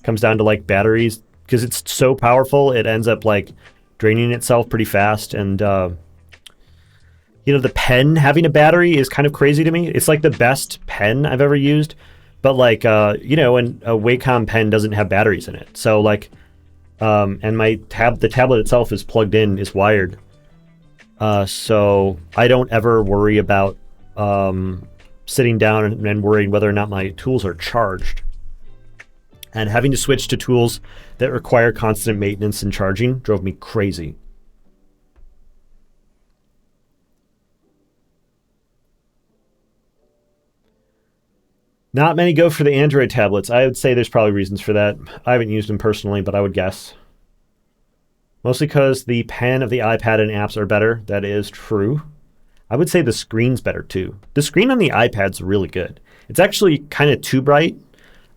Speaker 1: Comes down to like batteries because it's so powerful. It ends up like draining itself pretty fast. And, the pen having a battery is kind of crazy to me. It's like the best pen I've ever used. But like, and a Wacom pen doesn't have batteries in it. So like, and the tablet itself is plugged in, is wired. So I don't ever worry about sitting down and worrying whether or not my tools are charged. And having to switch to tools that require constant maintenance and charging drove me crazy. Not many go for the Android tablets. I would say there's probably reasons for that. I haven't used them personally, but I would guess. Mostly because the pen of the iPad and apps are better. That is true. I would say the screen's better too. The screen on the iPad's really good. It's actually kind of too bright.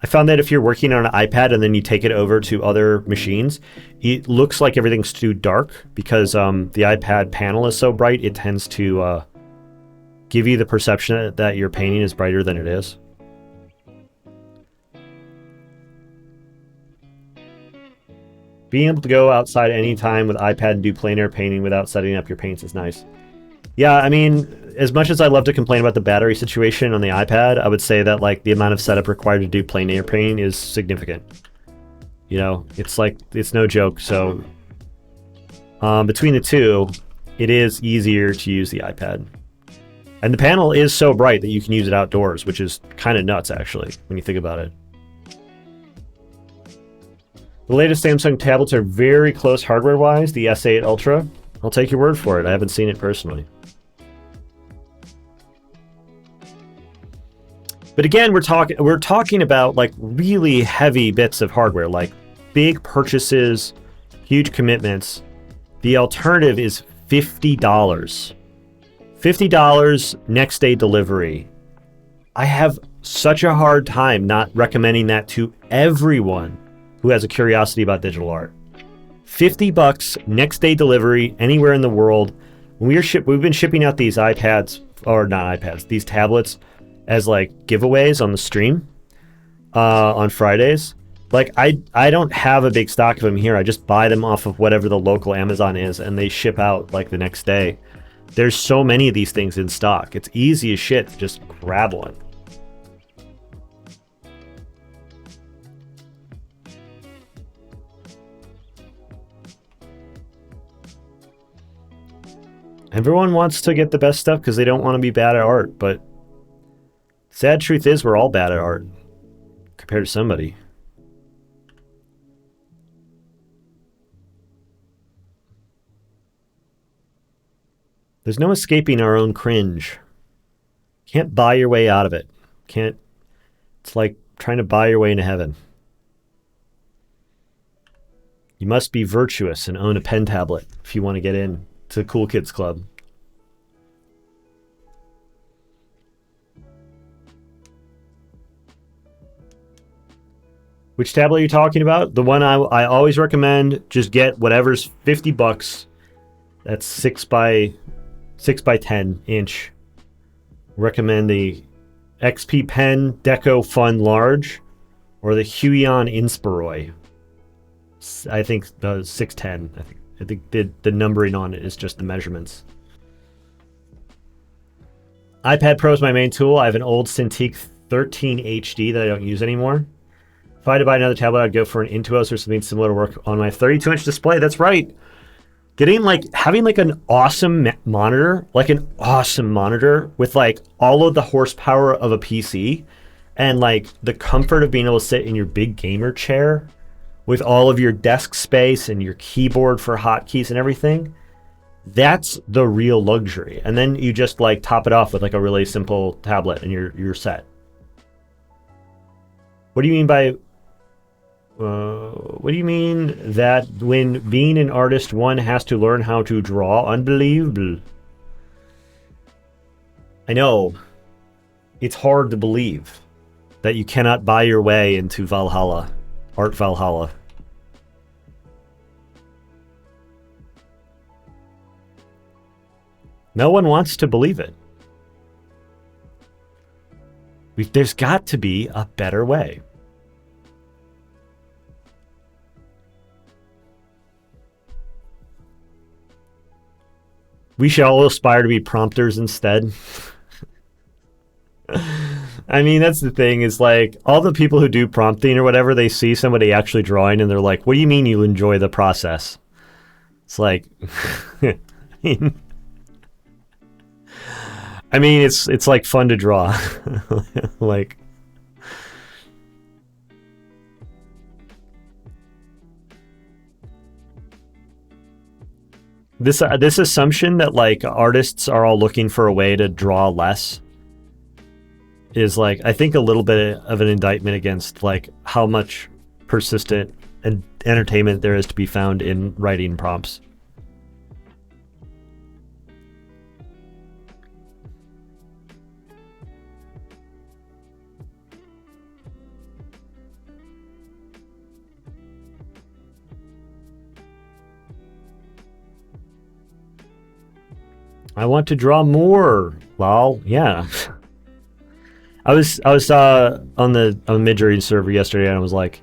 Speaker 1: I found that if you're working on an iPad and then you take it over to other machines, it looks like everything's too dark because the iPad panel is so bright, it tends to give you the perception that your painting is brighter than it is. Being able to go outside anytime with iPad and do plein air painting without setting up your paints is nice. Yeah, I mean, as much as I love to complain about the battery situation on the iPad, I would say that like the amount of setup required to do plein air painting is significant. It's like, it's no joke. So between the two, it is easier to use the iPad. And the panel is so bright that you can use it outdoors, which is kind of nuts actually, when you think about it. The latest Samsung tablets are very close hardware-wise, the S8 Ultra. I'll take your word for it. I haven't seen it personally. But again, we're talking about like really heavy bits of hardware, like big purchases, huge commitments. The alternative is $50. $50 next day delivery. I have such a hard time not recommending that to everyone who has a curiosity about digital art. $50 next day delivery anywhere in the world. We've been shipping out these these tablets as like giveaways on the stream on Fridays. Like I don't have a big stock of them here. I just buy them off of whatever the local Amazon is and they ship out like the next day. There's so many of these things in stock. It's easy as shit to just grab one. Everyone wants to get the best stuff because they don't want to be bad at art, but sad truth is we're all bad at art compared to somebody. There's no escaping our own cringe. Can't buy your way out of it. Can't. It's like trying to buy your way into heaven. You must be virtuous and own a pen tablet if you want to get in to the Cool Kids Club. Which tablet are you talking about? The one I always recommend, just get whatever's $50. That's 6 by 10 inch. Recommend the XP Pen Deco Fun Large or the Huion Inspiroy. I think the 610. I think the numbering on it is just the measurements. iPad Pro is my main tool. I have an old Cintiq 13 HD that I don't use anymore. If I had to buy another tablet, I'd go for an Intuos or something similar to work on my 32-inch display. That's right. Having an awesome monitor, with like all of the horsepower of a PC and like the comfort of being able to sit in your big gamer chair with all of your desk space and your keyboard for hotkeys and everything. That's the real luxury. And then you just like top it off with like a really simple tablet and you're set. What do you mean by what do you mean that when being an artist, one has to learn how to draw? Unbelievable. I know. It's hard to believe that you cannot buy your way into Valhalla. Art Valhalla. No one wants to believe it. There's got to be a better way. We should all aspire to be prompters instead. I mean, that's the thing, is like all the people who do prompting or whatever, they see somebody actually drawing and they're like, what do you mean you enjoy the process? It's like, I mean, it's like fun to draw. Like, this assumption that like artists are all looking for a way to draw less is like, I think, a little bit of an indictment against like how much persistent and entertainment there is to be found in writing prompts. I want to draw more. Lol. Yeah. I was on the Midjourney server yesterday, and I was like,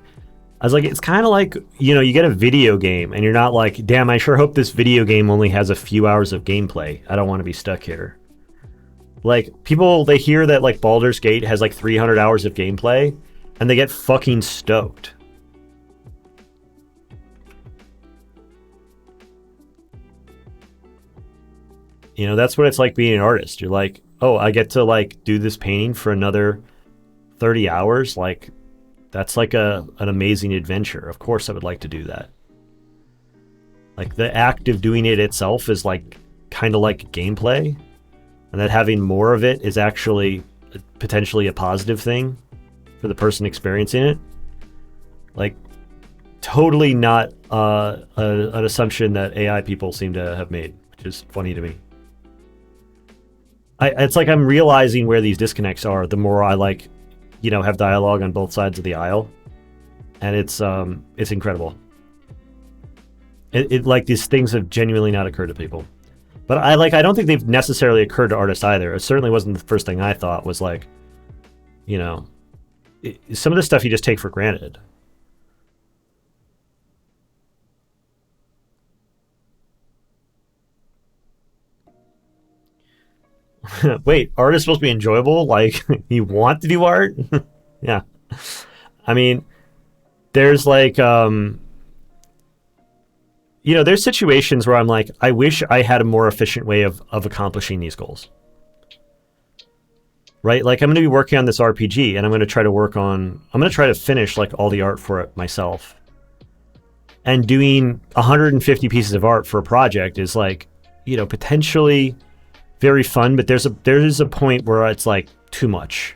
Speaker 1: it's kind of like, you get a video game, and you're not like, damn, I sure hope this video game only has a few hours of gameplay. I don't want to be stuck here. Like, people, they hear that like Baldur's Gate has like 300 hours of gameplay, and they get fucking stoked. That's what it's like being an artist. You're like, oh, I get to like do this painting for another 30 hours. Like, that's like an amazing adventure. Of course I would like to do that. Like, the act of doing it itself is like kind of like gameplay, and that having more of it is actually potentially a positive thing for the person experiencing it. Like, totally not an assumption that AI people seem to have made, which is funny to me. It's like I'm realizing where these disconnects are the more I like, have dialogue on both sides of the aisle, and it's incredible. It like these things have genuinely not occurred to people, but I don't think they've necessarily occurred to artists either. It certainly wasn't the first thing I thought was like, some of the stuff you just take for granted. Wait, art is supposed to be enjoyable? Like, you want to do art? Yeah. I mean, there's like, there's situations where I'm like, I wish I had a more efficient way of accomplishing these goals. Right? Like I'm going to be working on this RPG and I'm going to try to finish like all the art for it myself. And doing 150 pieces of art for a project is like, potentially very fun, but there is a point where it's like too much.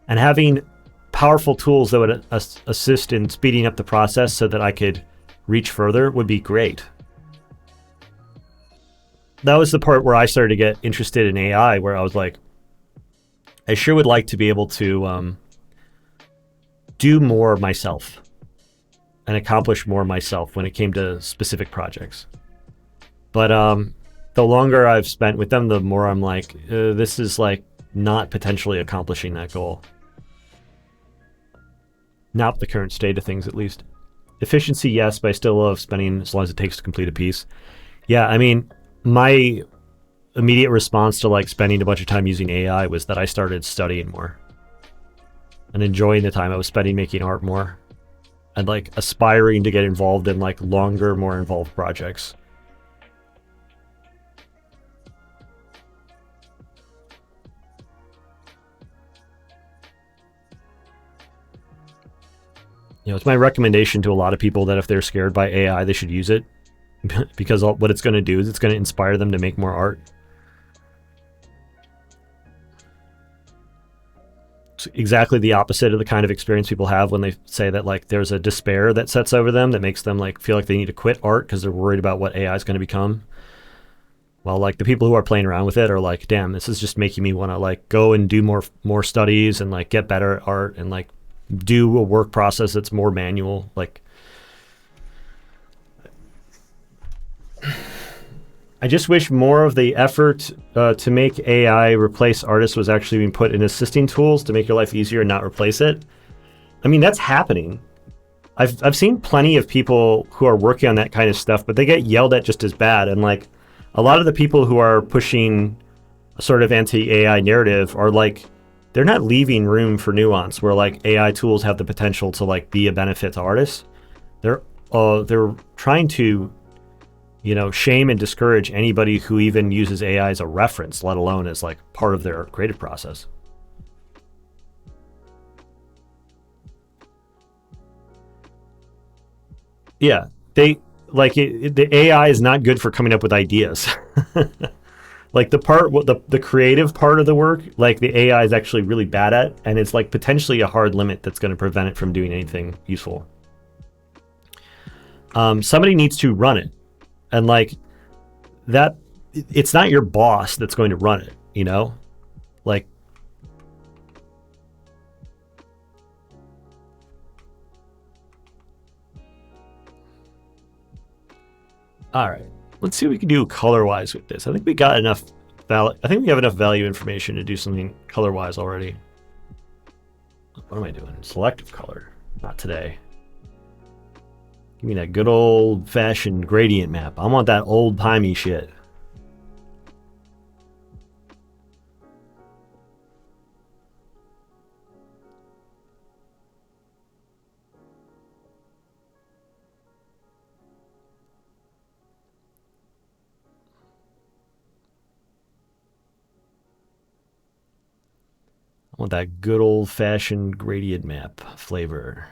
Speaker 1: And having powerful tools that would assist in speeding up the process so that I could reach further would be great. That was the part where I started to get interested in AI, where I was like, I sure would like to be able to do more myself and accomplish more myself when it came to specific projects. But the longer I've spent with them, the more I'm like, this is like not potentially accomplishing that goal. Not the current state of things, at least. Efficiency, yes, but I still love spending as long as it takes to complete a piece. Yeah, I mean, my immediate response to like spending a bunch of time using AI was that I started studying more and enjoying the time I was spending making art more and like aspiring to get involved in like longer, more involved projects. It's my recommendation to a lot of people that if they're scared by AI, they should use it because what it's going to do is it's going to inspire them to make more art. It's exactly the opposite of the kind of experience people have when they say that like there's a despair that sets over them that makes them like feel like they need to quit art because they're worried about what AI is going to become. Well, like the people who are playing around with it are like, damn, this is just making me want to like go and do more studies and like get better at art and like do a work process that's more manual. Like, I just wish more of the effort to make AI replace artists was actually being put in assisting tools to make your life easier and not replace it. I mean, that's happening. I've seen plenty of people who are working on that kind of stuff, but they get yelled at just as bad. And like a lot of the people who are pushing a sort of anti-AI narrative are like, they're not leaving room for nuance where like AI tools have the potential to like be a benefit to artists. They're trying to, shame and discourage anybody who even uses AI as a reference, let alone as like part of their creative process. Yeah, they like the AI is not good for coming up with ideas. Like the creative part of the work, like the AI is actually really bad at, and it's like potentially a hard limit that's going to prevent it from doing anything useful. Somebody needs to run it, and like that, it's not your boss that's going to run it. Like. All right, let's see what we can do color-wise with this. I think we got enough. I think we have enough value information to do something color-wise already. What am I doing? Selective color. Not today. Give me that good old-fashioned gradient map. I want that old-timey shit. I want that good old-fashioned gradient map flavor.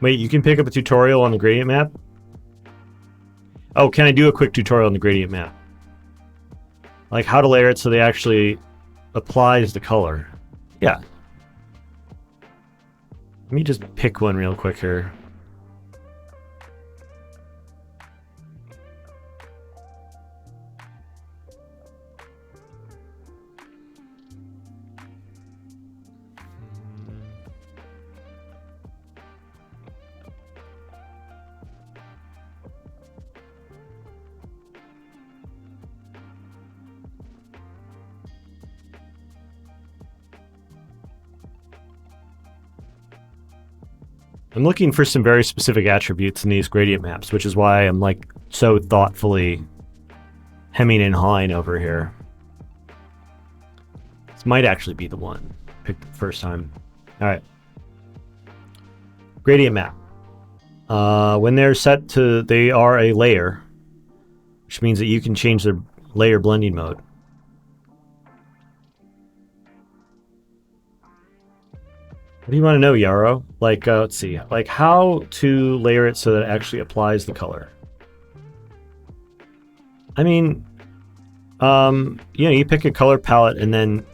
Speaker 1: Wait, you can pick up a tutorial on the gradient map? Oh, can I do a quick tutorial on the gradient map? Like how to layer it so they actually applies the color. Yeah. Let me just pick one real quick here. I'm looking for some very specific attributes in these gradient maps, which is why I'm like so thoughtfully hemming and hawing over here. This might actually be the one picked the first time. All right. Gradient map. When they're set to, they are a layer, which means that you can change their layer blending mode. What do you want to know, Yarrow? Like, let's see, like how to layer it so that it actually applies the color. I mean, you know, you pick a color palette and then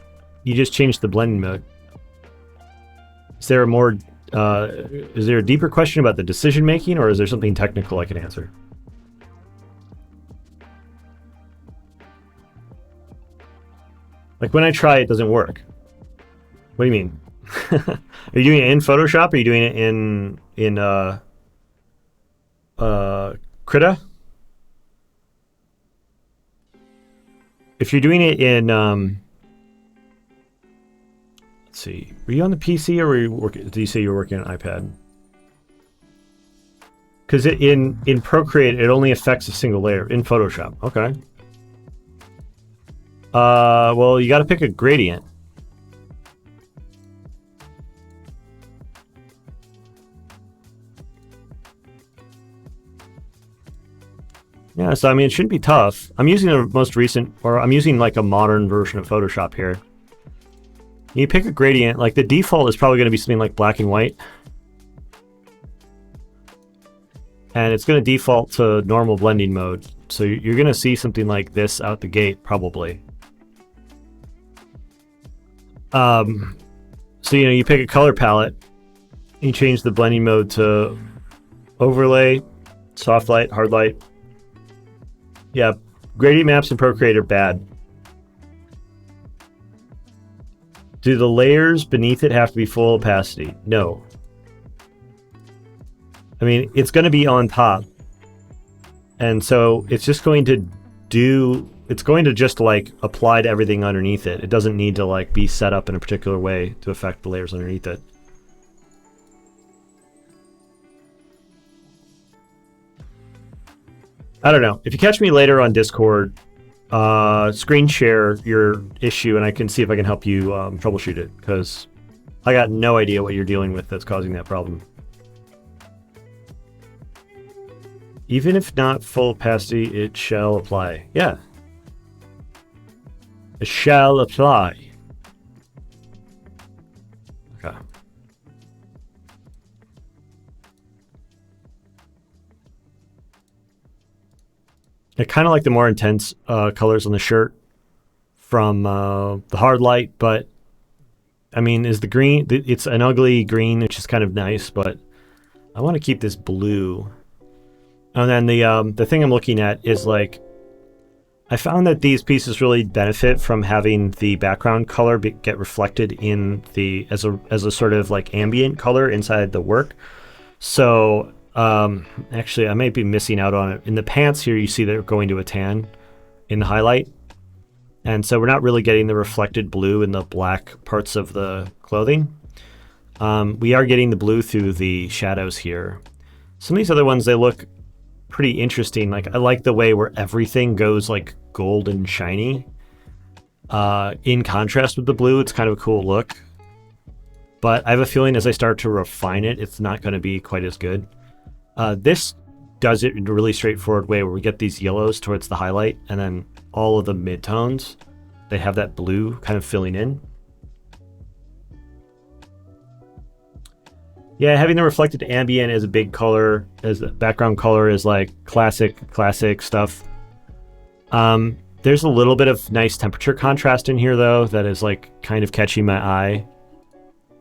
Speaker 1: you just change the blending mode. Is there a more, is there a deeper question about the decision making, or is there something technical I can answer? Like when I try, it doesn't work. What do you mean? Are you doing it in Photoshop? Or are you doing it in Krita? If you're doing it in let's see, were you on the PC or were you working? Did you say you were working on an iPad? Because in Procreate it only affects a single layer in Photoshop. Okay. Well, you got to pick a gradient. Yeah, so I mean, it shouldn't be tough. I'm using the most recent, or I'm using like a modern version of Photoshop here. You pick a gradient, like the default is probably going to be something like black and white. And it's going to default to normal blending mode. So you're going to see something like this out the gate, probably. So, you know, you pick a color palette, you change the blending mode to overlay, soft light, hard light. Yeah, gradient maps in Procreate are bad. Do the layers beneath it have to be full opacity? No. I mean, it's going to be on top. And so it's just going to do, it's going to just like apply to everything underneath it. It doesn't need to like be set up in a particular way to affect the layers underneath it. I don't know. If you catch me later on Discord, screen share your issue and I can see if I can help you troubleshoot it, because I got no idea what you're dealing with that's causing that problem. Even if not full opacity, it shall apply. Yeah. It shall apply. Okay. I kind of like the more intense colors on the shirt from the hard light, but I mean, is the green, it's an ugly green, which is kind of nice, but I want to keep this blue. And then the thing I'm looking at is like, I found that these pieces really benefit from having the background color get reflected in the, as a sort of like ambient color inside the work. So, actually, I might be missing out on it. In the pants here, you see they're going to a tan in the highlight. And so we're not really getting the reflected blue in the black parts of the clothing. We are getting the blue through the shadows here. Some of these other ones, they look pretty interesting. Like, I like the way where everything goes like gold and shiny. In contrast with the blue, it's kind of a cool look. But I have a feeling as I start to refine it, it's not going to be quite as good. This does it in a really straightforward way where we get these yellows towards the highlight, and then all of the midtones, they have that blue kind of filling in. Yeah, having the reflected ambient as a big color, as the background color is like classic stuff. There's a little bit of nice temperature contrast in here though that is like kind of catching my eye.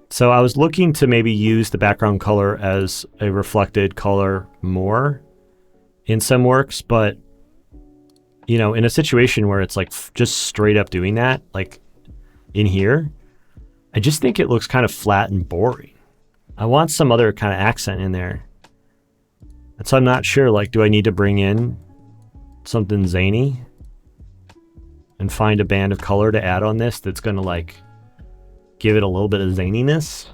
Speaker 1: So I was looking to maybe use the background color as a reflected color more in some works, but you know, in a situation where it's like just straight up doing that, like in here, I just think it looks kind of flat and boring. I want some other kind of accent in there. And so I'm not sure, like, do I need to bring in something zany and find a band of color to add on this that's going to like give it a little bit of zaniness?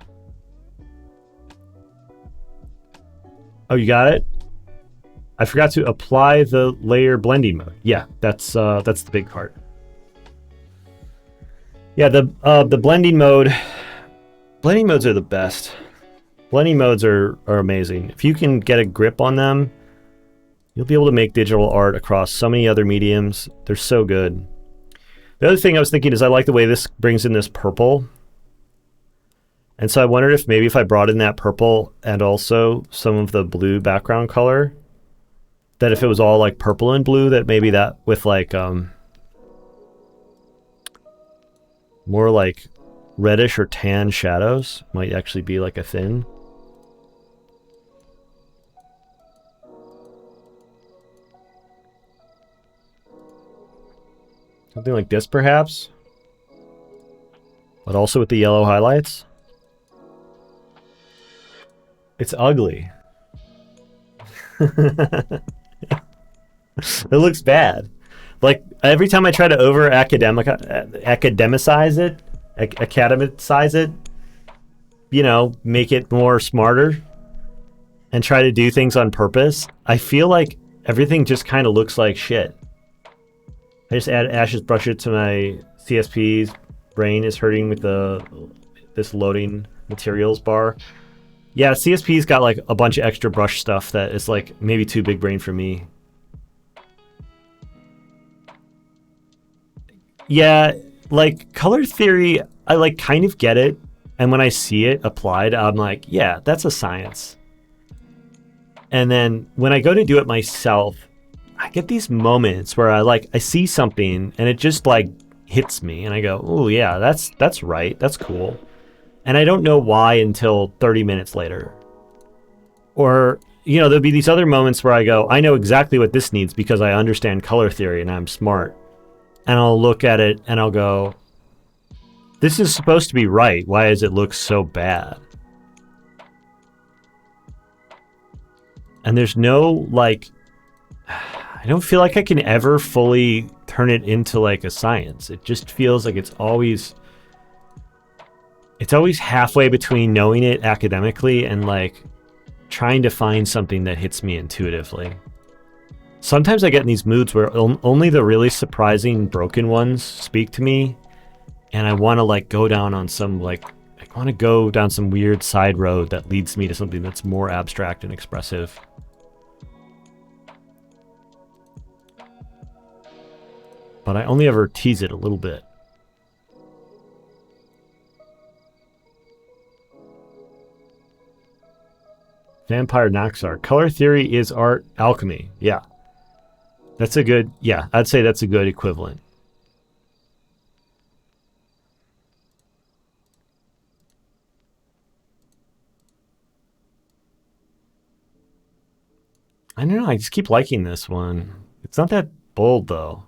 Speaker 1: Oh, you got it? I forgot to apply the layer blending mode. Yeah, that's the big part. Yeah, the blending modes are the best. Blending modes are amazing. If you can get a grip on them, you'll be able to make digital art across so many other mediums. They're so good. The other thing I was thinking is I like the way this brings in this purple. And so I wondered if maybe if I brought in that purple and also some of the blue background color, that if it was all like purple and blue, that maybe that with like more like reddish or tan shadows might actually be like a thing. Something like this, perhaps? But also with the yellow highlights? It's ugly. It looks bad. Like, every time I try to academicize it, you know, make it more smarter, and try to do things on purpose, I feel like everything just kind of looks like shit. I just add Ash's brush it to my CSP's brain is hurting with this loading materials bar. Yeah, CSP's got like a bunch of extra brush stuff that is like maybe too big brain for me. Yeah, like color theory, I like kind of get it. And when I see it applied, I'm like, yeah, that's a science. And then when I go to do it myself, I get these moments where I see something and it just like hits me and I go, oh yeah, that's right. That's cool. And I don't know why until 30 minutes later. Or, you know, there'll be these other moments where I go, I know exactly what this needs because I understand color theory and I'm smart. And I'll look at it and I'll go, this is supposed to be right. Why does it look so bad? And there's no like, I don't feel like I can ever fully turn it into like a science. It just feels like it's always halfway between knowing it academically and like trying to find something that hits me intuitively. Sometimes I get in these moods where only the really surprising broken ones speak to me, and I want to like go down on some like I want to go down some weird side road that leads me to something that's more abstract and expressive. But I only ever tease it a little bit. Vampire Naxar. Color theory is art alchemy. Yeah. That's a good, yeah, I'd say that's a good equivalent. I don't know, I just keep liking this one. It's not that bold though.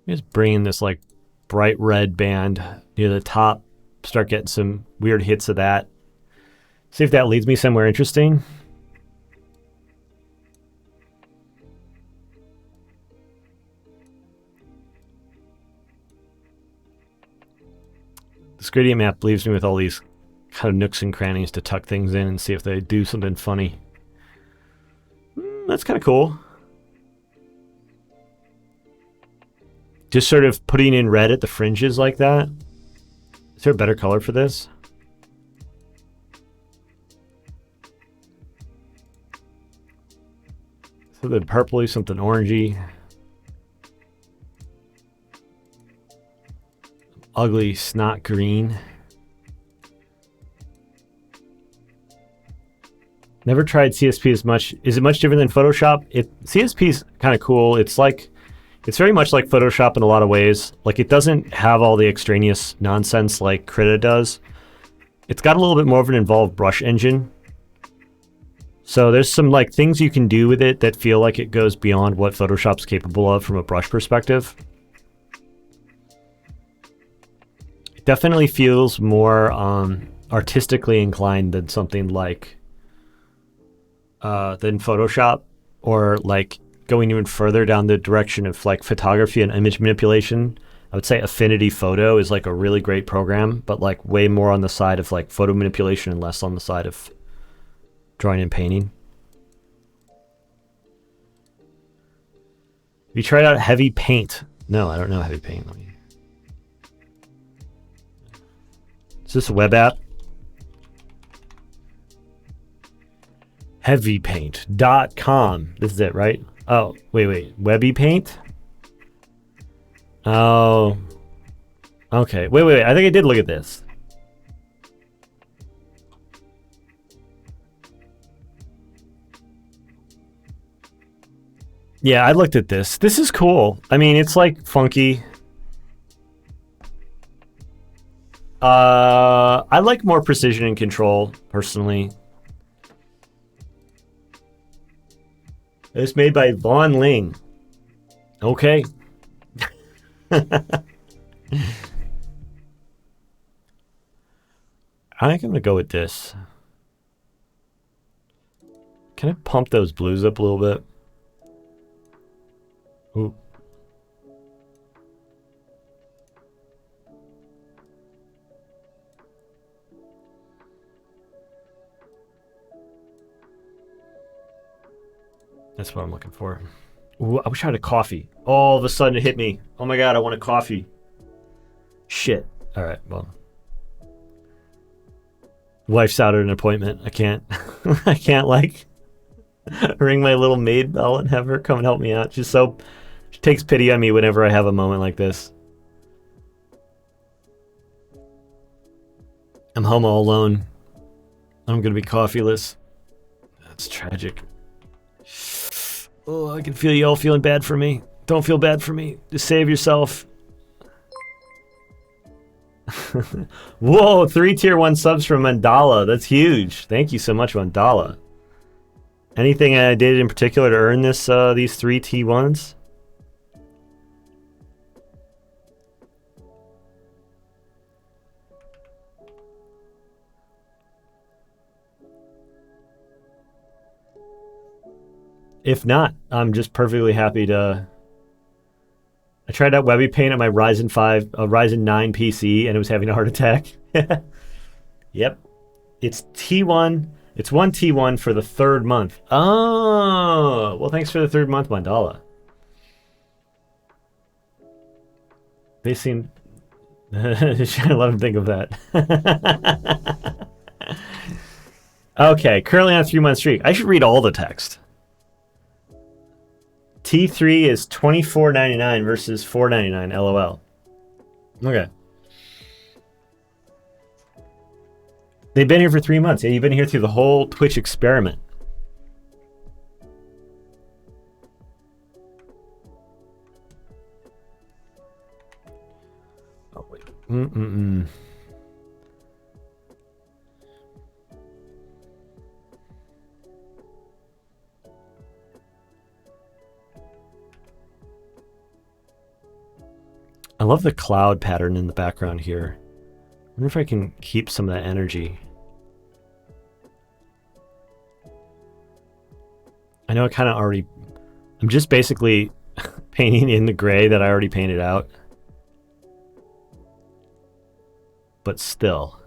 Speaker 1: Just bring in this like bright red band near the top, start getting some weird hits of that. See if that leads me somewhere interesting. This gradient map leaves me with all these kind of nooks and crannies to tuck things in and see if they do something funny. That's kind of cool. Just sort of putting in red at the fringes like that. Is there a better color for this? Something purpley, something orangey. Ugly snot green. Never tried CSP as much. Is it much different than Photoshop? CSP is kind of cool. It's very much like Photoshop in a lot of ways. Like it doesn't have all the extraneous nonsense like Krita does. It's got a little bit more of an involved brush engine. So there's some like things you can do with it that feel like it goes beyond what Photoshop's capable of from a brush perspective. It definitely feels more artistically inclined than something like than Photoshop, or like going even further down the direction of like photography and image manipulation I would say Affinity Photo is like a really great program, but like way more on the side of like photo manipulation and less on the side of drawing and painting. Have you tried out Heavy Paint? No, I don't know Heavy Paint. Is this a web app? Heavypaint.com. This is it, right? Oh, wait. Webby Paint? Oh. Okay. Wait. I think I did look at this. Yeah, I looked at this. This is cool. I mean, it's like funky. I like more precision and control, personally. It's made by Von Ling. Okay. I think I'm gonna go with this. Can I pump those blues up a little bit? Ooh. That's what I'm looking for. Ooh, I wish I had a coffee. All of a sudden it hit me. Oh my god, I want a coffee. Shit. All right, well. Wife's out at an appointment. I can't I can't like ring my little maid bell and have her come and help me out. She takes pity on me whenever I have a moment like this. I'm home all alone. I'm gonna be coffeeless. That's tragic. Oh, I can feel you all feeling bad for me. Don't feel bad for me. Just save yourself. Whoa, 3 tier 1 subs from Mandala. That's huge. Thank you so much, Mandala. Anything I did in particular to earn this these 3 T1s? If not, I'm just perfectly happy to... I tried out Webby Paint on my Ryzen 9 PC, and it was having a heart attack. Yep. It's T1. It's 1 T1 for the 3rd month. Oh! Well, thanks for the 3rd month, Mandala. They seem... I let him think of that. Okay, currently on a 3-month streak. I should read all the text. T3 is $24.99 versus $4.99. LOL. Okay. They've been here for 3 months. Yeah, you've been here through the whole Twitch experiment. Oh wait. I love the cloud pattern in the background here. I wonder if I can keep some of that energy. I know I kind of already... I'm just basically painting in the gray that I already painted out. But still.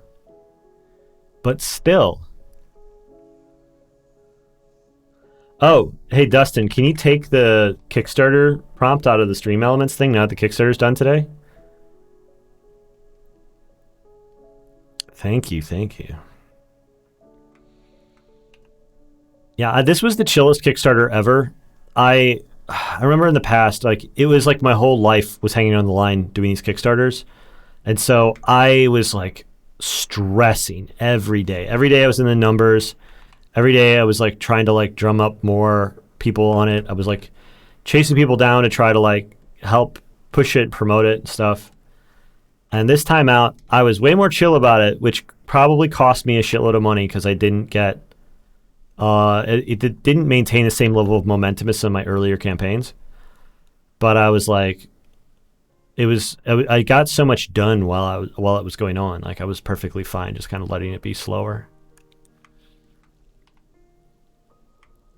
Speaker 1: Oh, hey Dustin, can you take the Kickstarter prompt out of the Stream Elements thing now that the Kickstarter's done today? Thank you. Yeah, this was the chillest Kickstarter ever. I remember in the past, like, it was like my whole life was hanging on the line doing these Kickstarters. And so I was like stressing every day. Every day I was in the numbers. Every day I was like trying to like drum up more people on it. I was like chasing people down to try to like help push it, promote it and stuff. And this time out, I was way more chill about it, which probably cost me a shitload of money because I didn't get, it didn't maintain the same level of momentum as some of my earlier campaigns. But I was like, I got so much done while it was going on. Like I was perfectly fine, just kind of letting it be slower.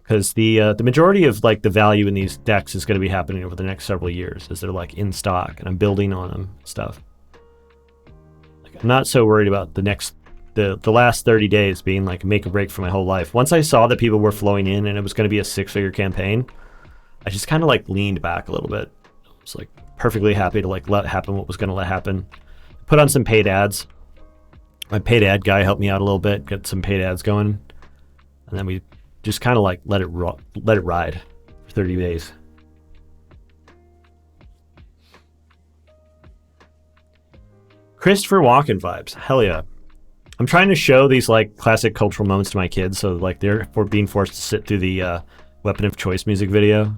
Speaker 1: because the majority of like the value in these decks is going to be happening over the next several years as they're like in stock and I'm building on them and stuff. Like, I'm not so worried about the last 30 days being like make or break for my whole life. Once I saw that people were flowing in and it was going to be a 6-figure campaign, I just kind of like leaned back a little bit. I was like perfectly happy to like let happen what was going to let happen. Put on some paid ads. My paid ad guy helped me out a little bit, get some paid ads going, and then we just kind of like let it ride for 30 days. Christopher Walken vibes, hell yeah! I'm trying to show these like classic cultural moments to my kids, so like they're being forced to sit through the Weapon of Choice music video.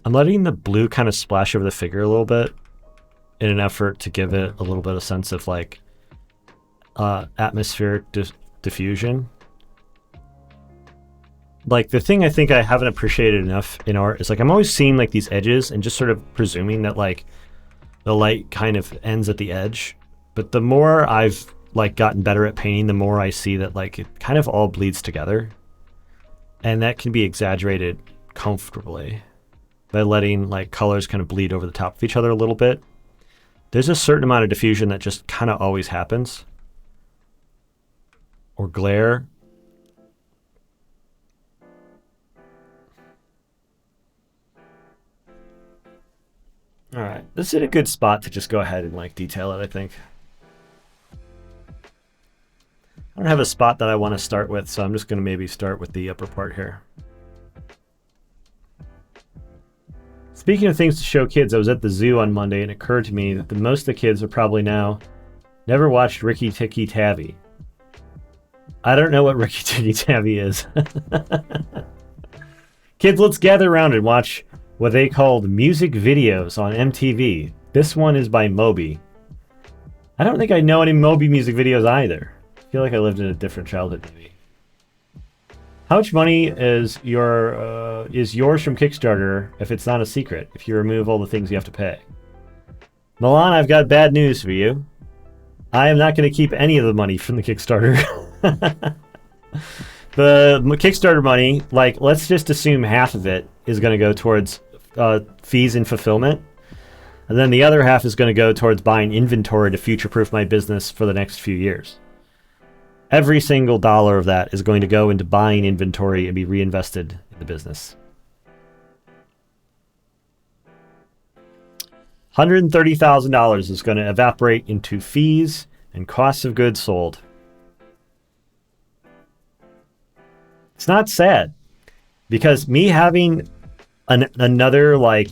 Speaker 1: I'm letting the blue kind of splash over the figure a little bit in an effort to give it a little bit of sense of like atmospheric diffusion. Like the thing I think I haven't appreciated enough in art is like I'm always seeing like these edges and just sort of presuming that like the light kind of ends at the edge. But the more I've like gotten better at painting, the more I see that like it kind of all bleeds together. And that can be exaggerated comfortably by letting like colors kind of bleed over the top of each other a little bit. There's a certain amount of diffusion that just kind of always happens. Or glare. All right, this is a good spot to just go ahead and like detail it, I think. I don't have a spot that I want to start with, so I'm just going to maybe start with the upper part here. Speaking of things to show kids, I was at the zoo on Monday and it occurred to me that most of the kids are probably now never watched Ricky Tikki Tavi. I don't know what Ricky Tikki Tavi is. Kids, let's gather around and watch what they called music videos on MTV. This one is by Moby. I don't think I know any Moby music videos either. I feel like I lived in a different childhood maybe. How much money is yours from Kickstarter if it's not a secret, if you remove all the things you have to pay? Milan, I've got bad news for you. I am not going to keep any of the money from the Kickstarter. The Kickstarter money, like, let's just assume half of it is going to go towards fees and fulfillment. And then the other half is going to go towards buying inventory to future-proof my business for the next few years. Every single dollar of that is going to go into buying inventory and be reinvested in the business. $130,000 is going to evaporate into fees and costs of goods sold. It's not sad, because me having another, like,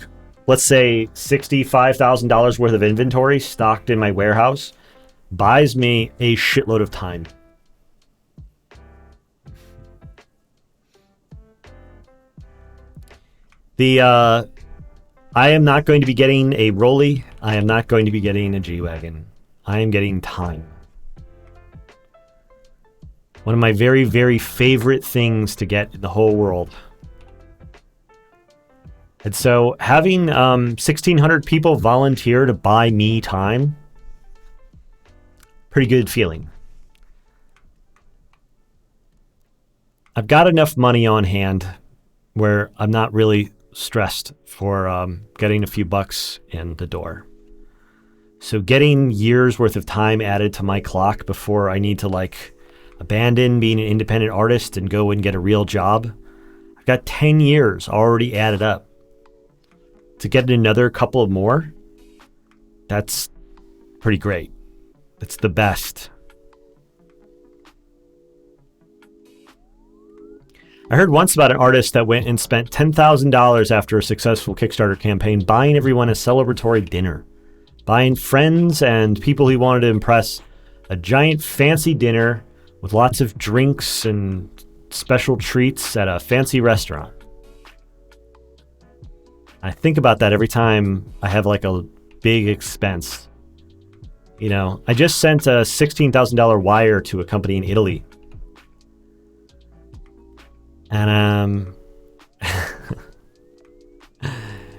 Speaker 1: let's say $65,000 worth of inventory stocked in my warehouse buys me a shitload of time. I am not going to be getting a Rolly. I am not going to be getting a G-Wagon. I am getting time. One of my very, very favorite things to get in the whole world. And so having 1,600 people volunteer to buy me time, pretty good feeling. I've got enough money on hand where I'm not really stressed for getting a few bucks in the door. So getting years worth of time added to my clock before I need to like abandon being an independent artist and go and get a real job. I've got 10 years already added up. To get another couple of more, that's pretty great. It's the best. I heard once about an artist that went and spent $10,000 after a successful Kickstarter campaign buying everyone a celebratory dinner. Buying friends and people he wanted to impress a giant fancy dinner with lots of drinks and special treats at a fancy restaurant. I think about that every time I have like a big expense. You know, I just sent a $16,000 wire to a company in Italy. And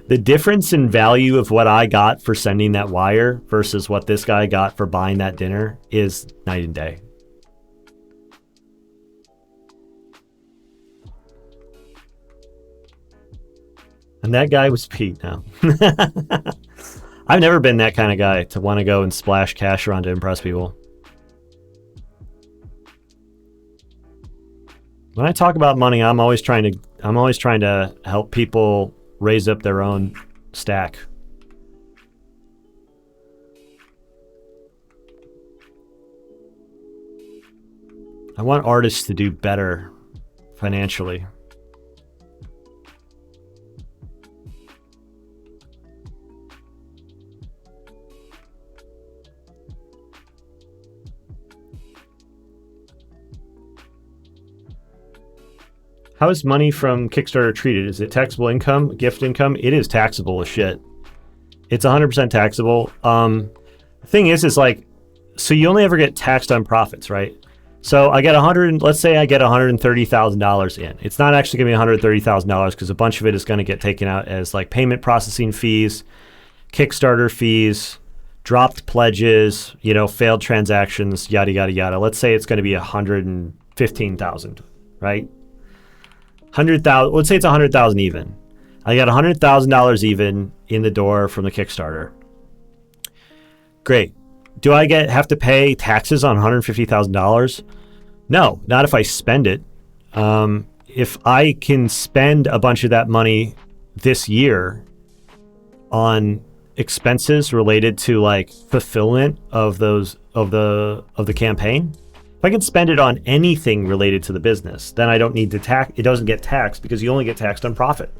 Speaker 1: the difference in value of what I got for sending that wire versus what this guy got for buying that dinner is night and day. And that guy was Pete now. I've never been that kind of guy to want to go and splash cash around to impress people. When I talk about money, I'm always trying to help people raise up their own stack. I want artists to do better financially. How is money from Kickstarter treated? Is it taxable income, gift income? It is taxable as shit. It's 100% taxable. The thing is like, so you only ever get taxed on profits, right? So I get let's say I get $130,000 in. It's not actually gonna be $130,000 because a bunch of it is gonna get taken out as like payment processing fees, Kickstarter fees, dropped pledges, you know, failed transactions, yada, yada, yada. Let's say it's gonna be $115,000, right? 100,000. Let's say it's 100,000 even. I got $100,000 even in the door from the Kickstarter. Great. Do I have to pay taxes on $150,000? No, not if I spend it. If I can spend a bunch of that money this year on expenses related to like fulfillment of the campaign, if I can spend it on anything related to the business, then I don't need to tax. It doesn't get taxed because you only get taxed on profit.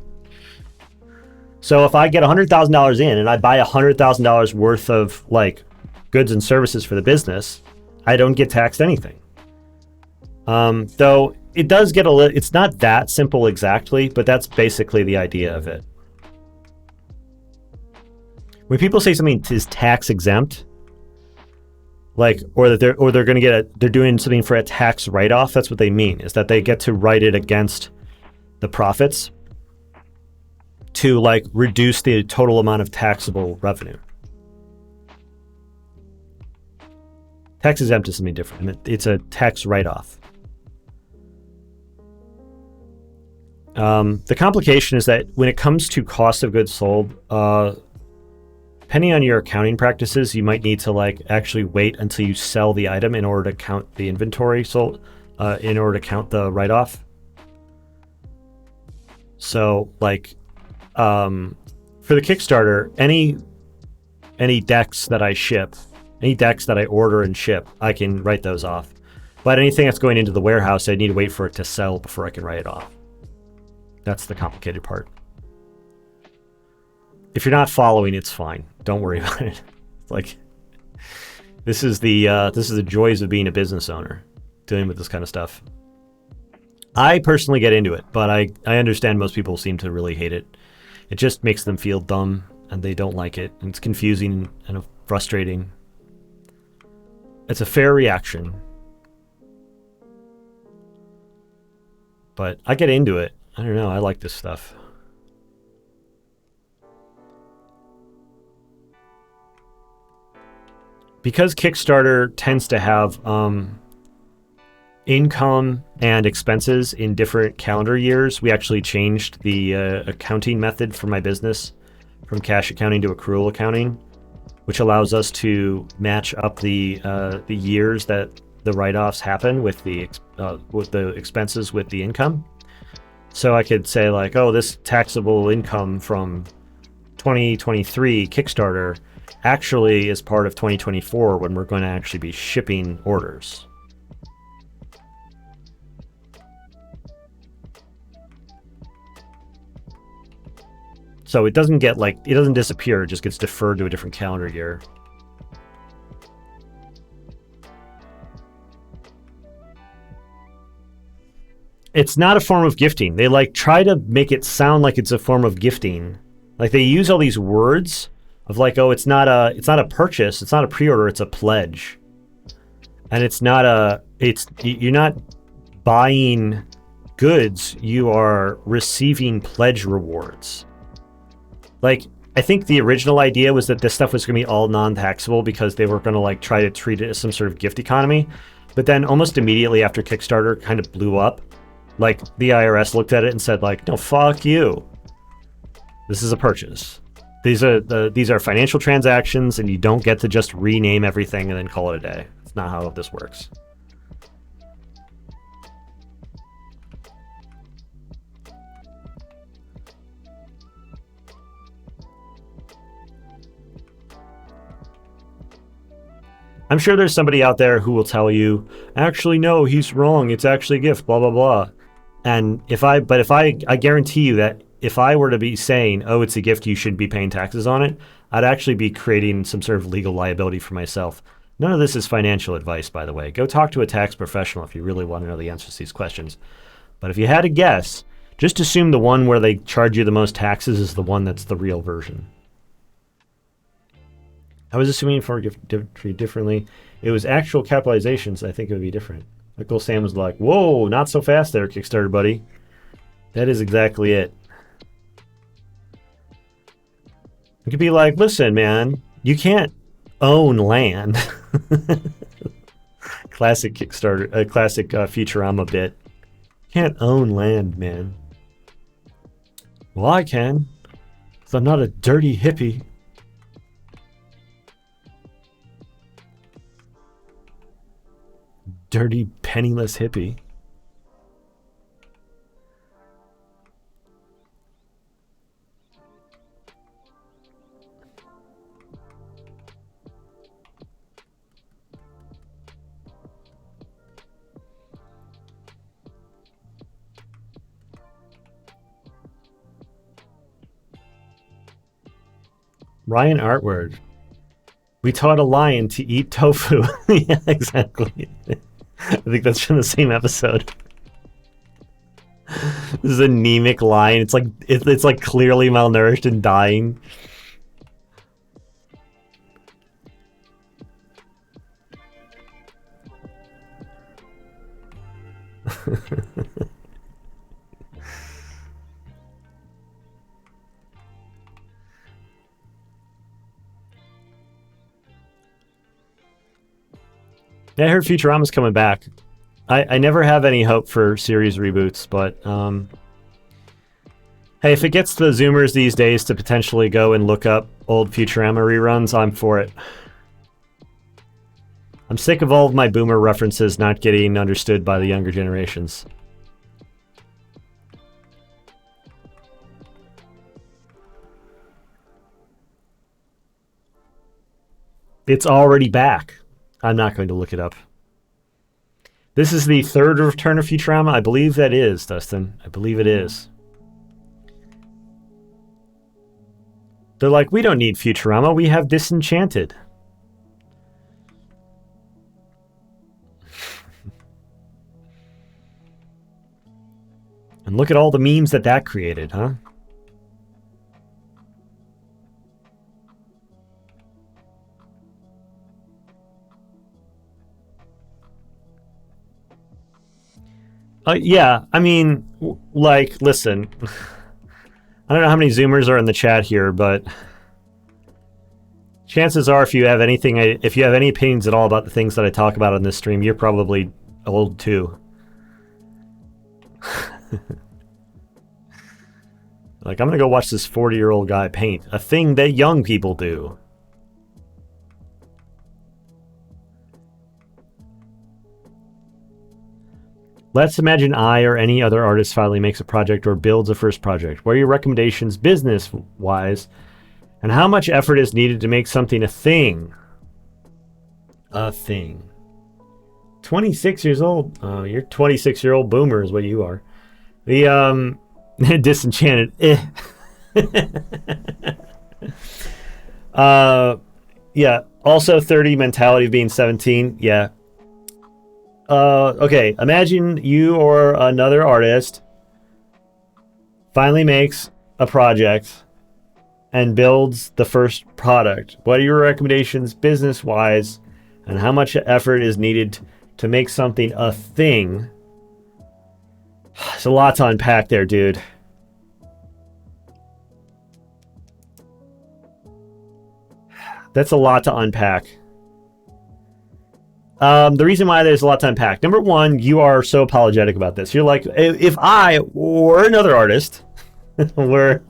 Speaker 1: So if I get $100,000 in and I buy $100,000 worth of like goods and services for the business, I don't get taxed anything. Though it does get it's not that simple exactly, but that's basically the idea of it. When people say something is tax exempt, like, or they're going to get they're doing something for a tax write-off, that's what they mean, is that they get to write it against the profits to like reduce the total amount of taxable revenue. Tax exempt is something different. It's a tax write-off. The complication is that when it comes to cost of goods sold, depending on your accounting practices, you might need to like actually wait until you sell the item in order to count the inventory sold, in order to count the write-off. So like, for the Kickstarter, any decks that I ship, any decks that I order and ship, I can write those off. But anything that's going into the warehouse, I need to wait for it to sell before I can write it off. That's the complicated part. If you're not following, it's fine. Don't worry about it. Like, this is the joys of being a business owner, dealing with this kind of stuff. I personally get into it, but I understand most people seem to really hate it. It just makes them feel dumb, and they don't like it. And it's confusing and frustrating. It's a fair reaction. But I get into it. I don't know. I like this stuff. Because Kickstarter tends to have income and expenses in different calendar years, we actually changed the accounting method for my business from cash accounting to accrual accounting, which allows us to match up the years that the write-offs happen with the expenses with the income. So I could say like, oh, this taxable income from 2023 Kickstarter actually is part of 2024 when we're going to actually be shipping orders. So it doesn't disappear, it just gets deferred to a different calendar year. it's not a form of gifting. They like try to make it sound like it's a form of gifting. Like they use all these words of like, oh, it's not a purchase, it's not a pre-order, it's a pledge. And you're not buying goods, you are receiving pledge rewards. Like, I think the original idea was that this stuff was going to be all non-taxable because they were going to like try to treat it as some sort of gift economy. But then almost immediately after Kickstarter kind of blew up, like the IRS looked at it and said like, no, fuck you. This is a purchase. These are financial transactions, and you don't get to just rename everything and then call it a day. It's not how this works. I'm sure there's somebody out there who will tell you, actually, no, he's wrong. It's actually a gift, blah, blah, blah. And I guarantee you that if I were to be saying, oh, it's a gift, you shouldn't be paying taxes on it, I'd actually be creating some sort of legal liability for myself. None of this is financial advice, by the way. Go talk to a tax professional if you really want to know the answers to these questions. But if you had to guess, just assume the one where they charge you the most taxes is the one that's the real version. I was assuming for treated differently. It was actual capitalizations. I think it would be different. Uncle Sam was like, whoa, not so fast there, Kickstarter buddy. That is exactly it. It could be like, listen, man, you can't own land. Classic Kickstarter, classic Futurama bit. Can't own land, man. Well, I can, because I'm not a dirty hippie. Dirty, penniless hippie. Ryan Artward. We taught a lion to eat tofu. Yeah, exactly. I think that's from the same episode. This is an anemic lion. It's like clearly malnourished and dying. Yeah, I heard Futurama's coming back. I never have any hope for series reboots, but hey, if it gets the Zoomers these days to potentially go and look up old Futurama reruns, I'm for it. I'm sick of all of my boomer references not getting understood by the younger generations. It's already back. I'm not going to look it up. This is the third return of Futurama? I believe that is, Dustin. I believe it is. They're like, we don't need Futurama. We have Disenchanted. And look at all the memes that created, huh? Yeah, I mean, like, listen. I don't know how many Zoomers are in the chat here, but chances are, if you have any opinions at all about the things that I talk about on this stream, you're probably old too. Like, I'm gonna go watch this 40-year-old guy paint, a thing that young people do. Let's imagine I or any other artist finally makes a project or builds a first project. What are your recommendations business-wise? And how much effort is needed to make something a thing? A thing. 26 years old. Oh, you're 26-year-old boomer is what you are. The, Disenchanted. Yeah. Also 30 mentality of being 17. Yeah. Okay, imagine you or another artist finally makes a project and builds the first product. What are your recommendations business wise, and how much effort is needed to make something a thing? There's a lot to unpack there, dude. That's a lot to unpack. The reason why there's a lot to unpack. Number one, you are so apologetic about this. You're like, if I or another artist were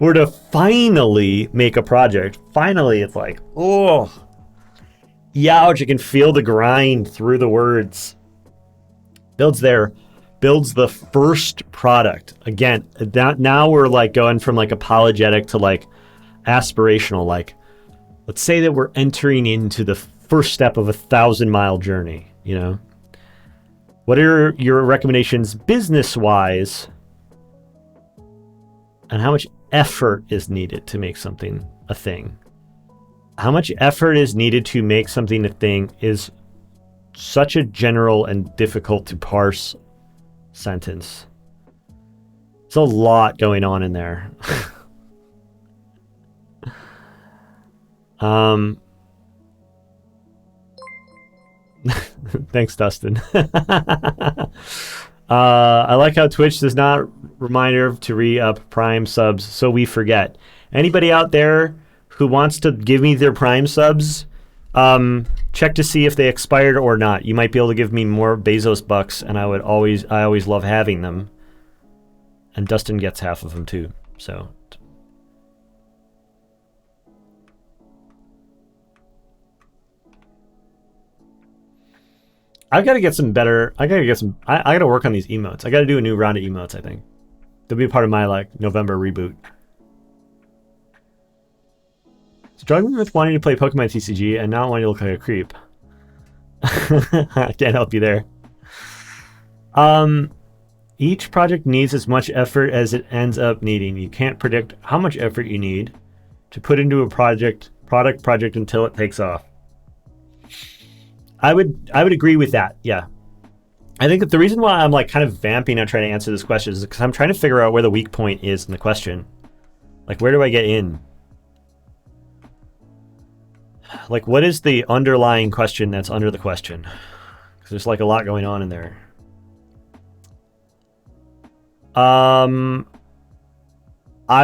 Speaker 1: to finally make a project, finally, it's like, oh, youch! You can feel the grind through the words. Builds the first product. Again, now we're like going from like apologetic to like aspirational. Like, let's say that we're entering into the first step of a 1,000-mile journey, you know? What are your recommendations business-wise, and how much effort is needed to make something a thing? How much effort is needed to make something a thing is such a general and difficult to parse sentence. There's a lot going on in there. Thanks, Dustin. I like how Twitch does not reminder to re-up Prime subs so we forget. Anybody out there who wants to give me their Prime subs, check to see if they expired or not. You might be able to give me more Bezos bucks, and I always love having them. And Dustin gets half of them too. So I've got to get some better. I got to work on these emotes. I got to do a new round of emotes, I think. They'll be part of my like November reboot. Struggling with wanting to play Pokemon TCG and not wanting to look like a creep. I can't help you there. Each project needs as much effort as it ends up needing. You can't predict how much effort you need to put into a product until it takes off. I would agree with that. Yeah. I think that the reason why I'm like kind of vamping on trying to answer this question is because I'm trying to figure out where the weak point is in the question. Like, where do I get in? Like, what is the underlying question that's under the question? Because there's like a lot going on in there. I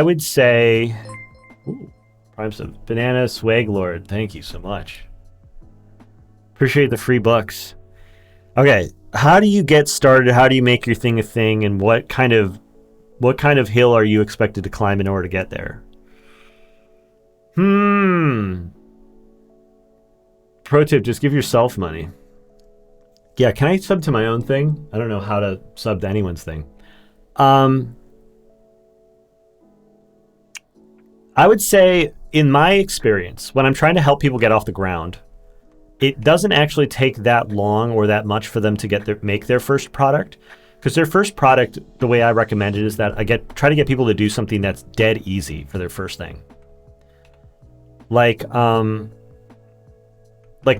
Speaker 1: would say, Prime sub, Banana Swag Lord. Thank you so much. Appreciate the free bucks. Okay, how do you get started? How do you make your thing a thing? And what kind of hill are you expected to climb in order to get there? Pro tip: just give yourself money. Yeah, can I sub to my own thing? I don't know how to sub to anyone's thing. I would say, in my experience, when I'm trying to help people get off the ground, it doesn't actually take that long or that much for them to make their first product. Because their first product, the way I recommend it is that try to get people to do something that's dead easy for their first thing. Like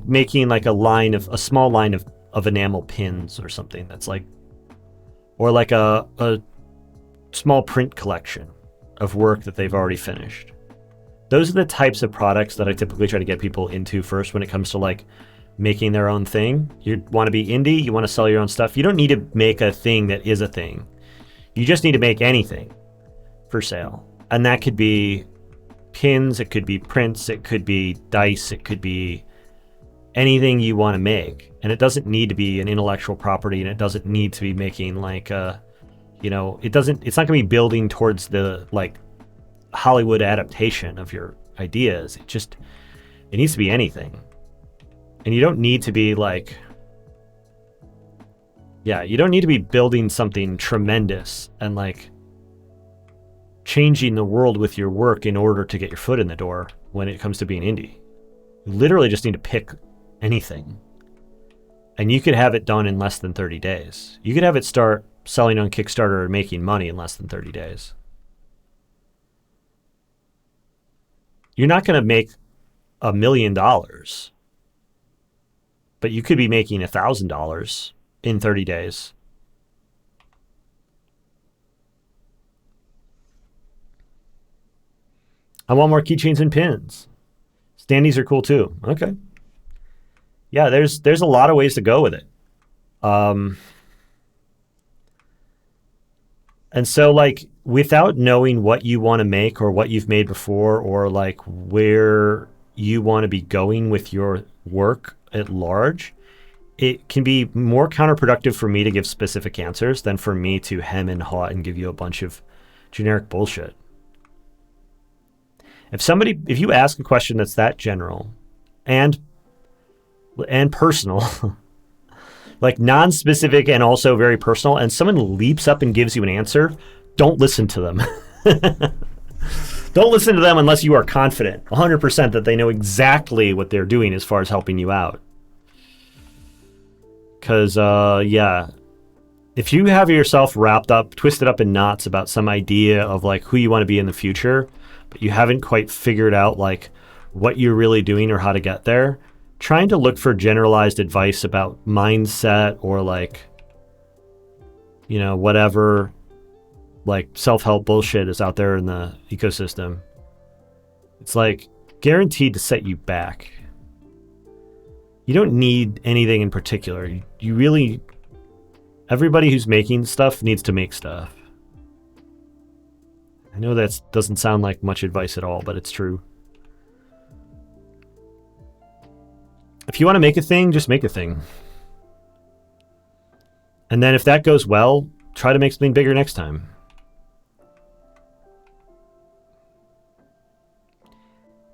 Speaker 1: making like a small line of enamel pins or something that's like, or like a small print collection of work that they've already finished. Those are the types of products that I typically try to get people into first when it comes to like making their own thing. You want to be indie, you want to sell your own stuff. You don't need to make a thing that is a thing. You just need to make anything for sale. And that could be pins, it could be prints, it could be dice, it could be anything you want to make. And it doesn't need to be an intellectual property, and it doesn't need to be making like it's not going to be building towards the like Hollywood adaptation of your ideas. It needs to be anything. And you don't need to be like, you don't need to be building something tremendous and like changing the world with your work in order to get your foot in the door when it comes to being indie. You literally just need to pick anything. And you could have it done in less than 30 days. You could have it start selling on Kickstarter or making money in less than 30 days. You're not going to make $1 million but you could be making $1,000 in 30 days. I want more keychains and pins. Standees are cool too. Okay. Yeah, there's a lot of ways to go with it. And so, like, without knowing what you want to make or what you've made before, or like where you want to be going with your work at large, it can be more counterproductive for me to give specific answers than for me to hem and haw and give you a bunch of generic bullshit. If you ask a question that's that general and personal, like non-specific and also very personal, and someone leaps up and gives you an answer, don't listen to them. Don't listen to them unless you are confident 100% that they know exactly what they're doing as far as helping you out. Because, yeah, if you have yourself twisted up in knots about some idea of like who you want to be in the future, but you haven't quite figured out like what you're really doing or how to get there, trying to look for generalized advice about mindset or like, you know, whatever like self-help bullshit is out there in the ecosystem, it's like guaranteed to set you back. You don't need anything in particular. You really, everybody who's making stuff needs to make stuff. I know that doesn't sound like much advice at all, but it's true. If you want to make a thing, just make a thing. And then if that goes well, try to make something bigger next time.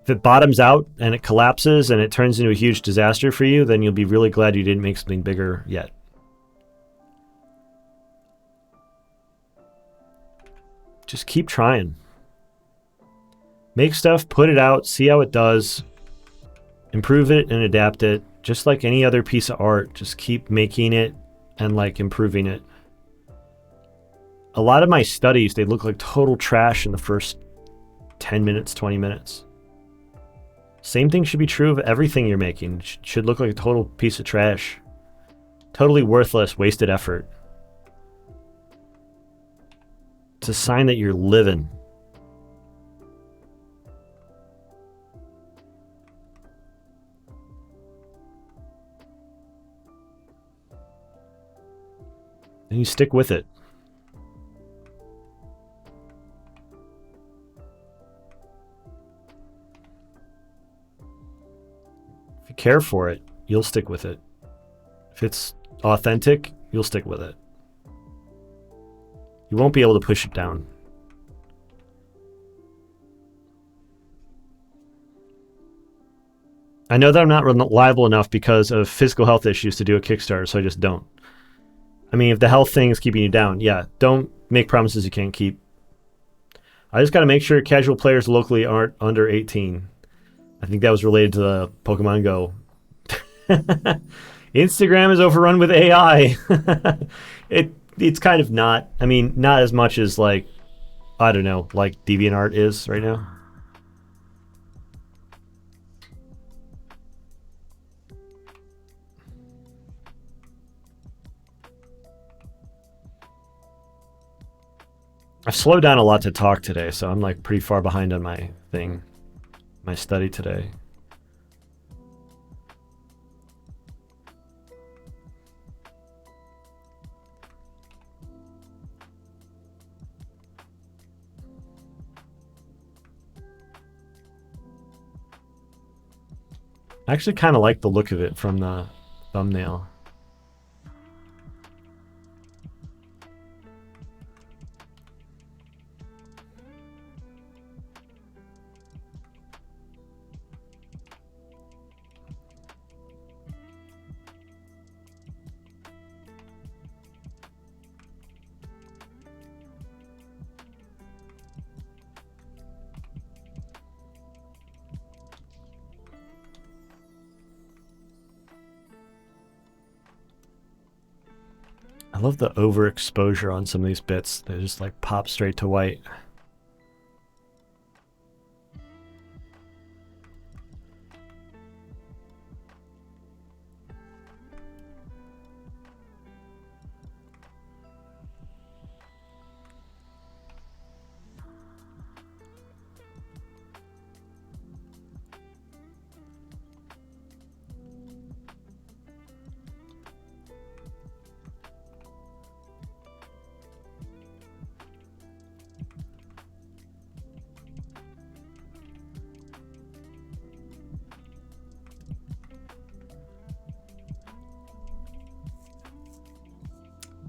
Speaker 1: If it bottoms out and it collapses and it turns into a huge disaster for you, then you'll be really glad you didn't make something bigger yet. Just keep trying. Make stuff, put it out, see how it does, improve it and adapt it. Just like any other piece of art, just keep making it and like improving it. A lot of my studies, they look like total trash in the first 10 minutes, 20 minutes. Same thing should be true of everything you're making. It should look like a total piece of trash. Totally worthless, wasted effort. It's a sign that you're living. And you stick with it. If you care for it, you'll stick with it. If it's authentic, you'll stick with it. You won't be able to push it down. I know that I'm not reliable enough because of physical health issues to do a Kickstarter, so I just don't. I mean, if the health thing is keeping you down, yeah, don't make promises you can't keep. I just got to make sure casual players locally aren't under 18. I think that was related to the Pokemon Go. Instagram is overrun with AI. It's kind of not. I mean, not as much as like, I don't know, like DeviantArt is right now. I've slowed down a lot to talk today, so I'm like pretty far behind on my thing, my study today. I actually kind of like the look of it from the thumbnail. I love the overexposure on some of these bits. They just like pop straight to white.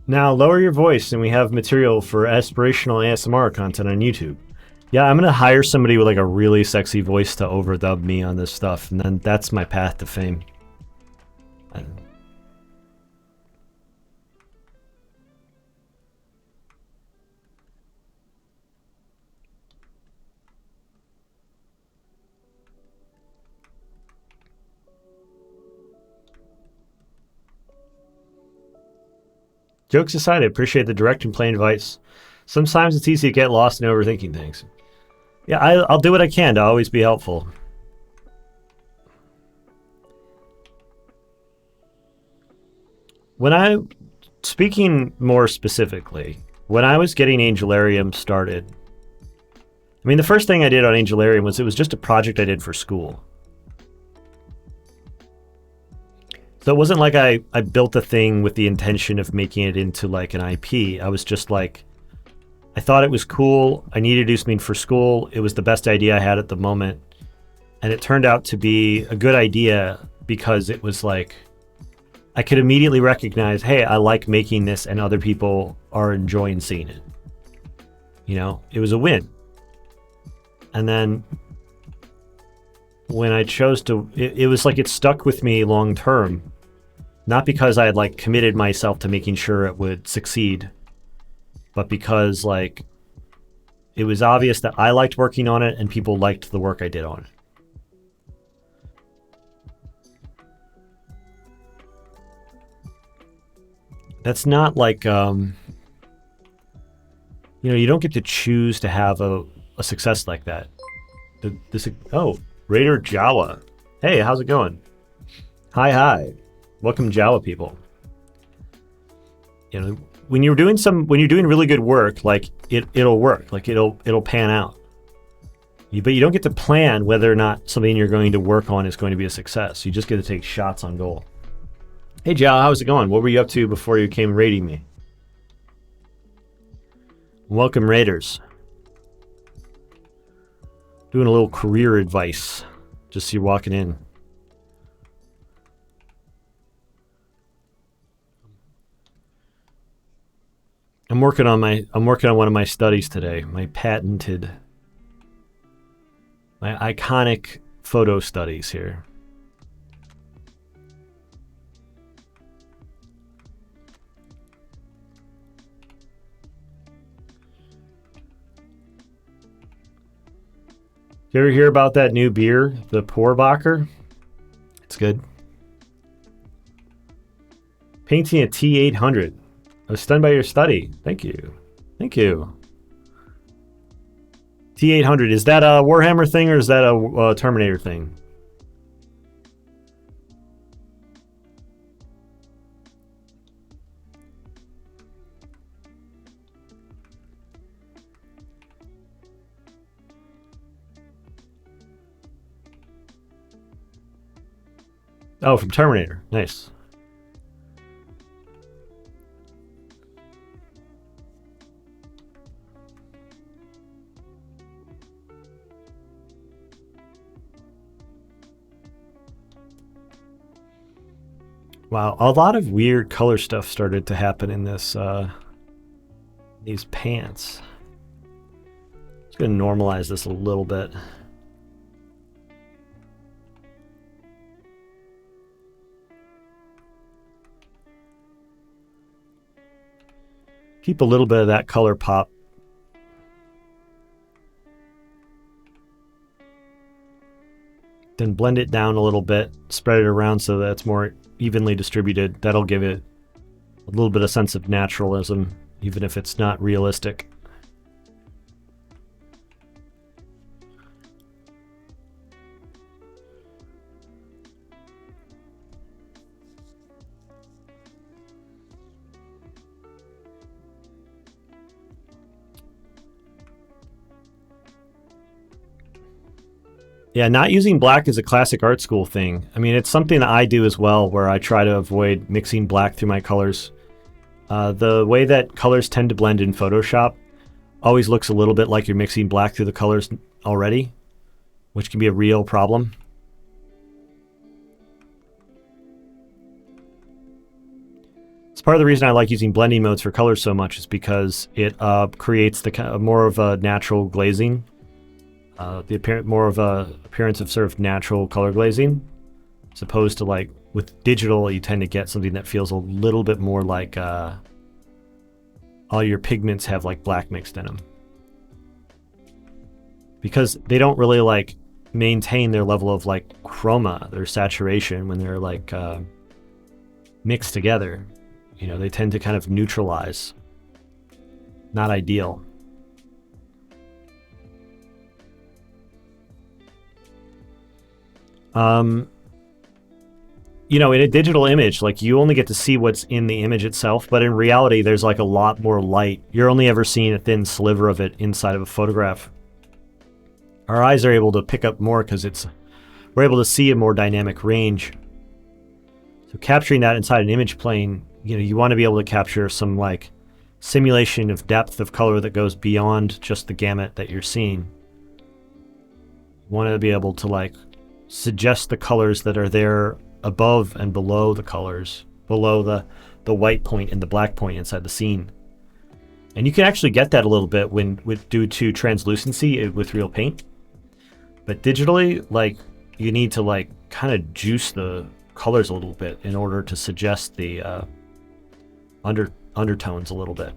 Speaker 1: Now lower your voice and we have material for aspirational ASMR content on YouTube. Yeah, I'm gonna hire somebody with like a really sexy voice to overdub me on this stuff, and then that's my path to fame. Jokes aside, I appreciate the direct and plain advice. Sometimes it's easy to get lost in overthinking things. Yeah, I'll do what I can to always be helpful. Speaking more specifically, when I was getting Angelarium started, I mean, the first thing I did on Angelarium was it was just a project I did for school. So it wasn't like I built a thing with the intention of making it into like an IP. I was just like, I thought it was cool. I needed to do something for school. It was the best idea I had at the moment. And it turned out to be a good idea because it was like, I could immediately recognize, hey, I like making this and other people are enjoying seeing it. You know, it was a win. And then when I chose to, it was like it stuck with me long term. Not because I had like committed myself to making sure it would succeed, but because like it was obvious that I liked working on it and people liked the work I did on it. That's not like, you know, you don't get to choose to have a success like that. Oh, Raider Jawa. Hey, how's it going? Hi. Welcome, Jawa people. You know, when you're doing really good work, like it'll work, like it'll pan out. But you don't get to plan whether or not something you're going to work on is going to be a success. You just get to take shots on goal. Hey, Jawa, how's it going? What were you up to before you came raiding me? Welcome, Raiders. Doing a little career advice, just so you're walking in. I'm working on one of my studies today, my iconic photo studies here. You ever hear about that new beer, the Mohrbacher? It's good. Painting a T800. I was stunned by your study. Thank you. T800, is that a Warhammer thing or is that a Terminator thing? Oh, from Terminator. Nice. Wow, a lot of weird color stuff started to happen in this these pants. Just gonna normalize this a little bit. Keep a little bit of that color pop. Then blend it down a little bit, spread it around so that it's more evenly distributed. That'll give it a little bit of sense of naturalism, even if it's not realistic. Yeah, not using black is a classic art school thing. I mean, it's something that I do as well, where I try to avoid mixing black through my colors. The way that colors tend to blend in Photoshop always looks a little bit like you're mixing black through the colors already, which can be a real problem. It's part of the reason I like using blending modes for colors so much is because it creates the more of a natural glazing, more of a appearance of sort of natural color glazing, as opposed to like with digital, you tend to get something that feels a little bit more like all your pigments have like black mixed in them, because they don't really like maintain their level of like chroma, their saturation when they're like mixed together. You know, they tend to kind of neutralize. Not ideal. You know, in a digital image, like you only get to see what's in the image itself, but in reality, there's like a lot more light. You're only ever seeing a thin sliver of it inside of a photograph. Our eyes are able to pick up more because we're able to see a more dynamic range. So capturing that inside an image plane, you know, you want to be able to capture some like simulation of depth of color that goes beyond just the gamut that you're seeing. You want to be able to like suggest the colors that are there above and below the colors, below the white point and the black point inside the scene. And you can actually get that a little bit due to translucency with real paint. But digitally, like you need to like kind of juice the colors a little bit in order to suggest the undertones a little bit.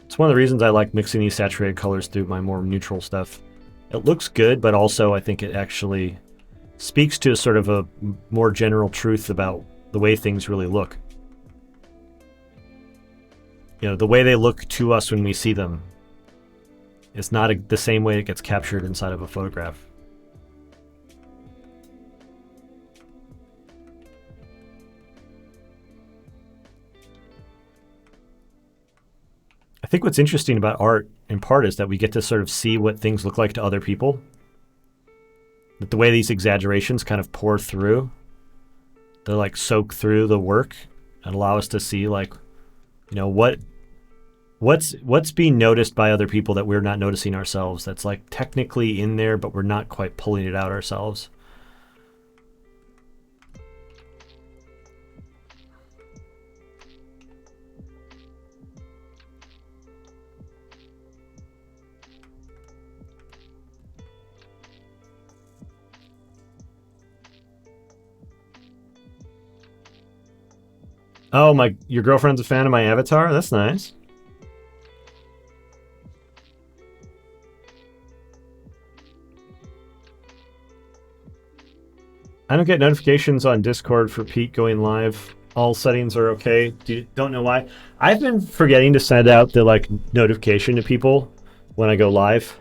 Speaker 1: It's one of the reasons I like mixing these saturated colors through my more neutral stuff. It looks good, but also I think it actually speaks to sort of a more general truth about the way things really look. You know, the way they look to us when we see them is not the same way it gets captured inside of a photograph. I think what's interesting about art, in part, is that we get to sort of see what things look like to other people. That the way these exaggerations kind of pour through, they like soak through the work and allow us to see like, you know, what's being noticed by other people that we're not noticing ourselves. That's like technically in there, but we're not quite pulling it out ourselves. Oh, your girlfriend's a fan of my avatar? That's nice. I don't get notifications on Discord for Pete going live. All settings are okay. Don't know why. I've been forgetting to send out the like notification to people when I go live.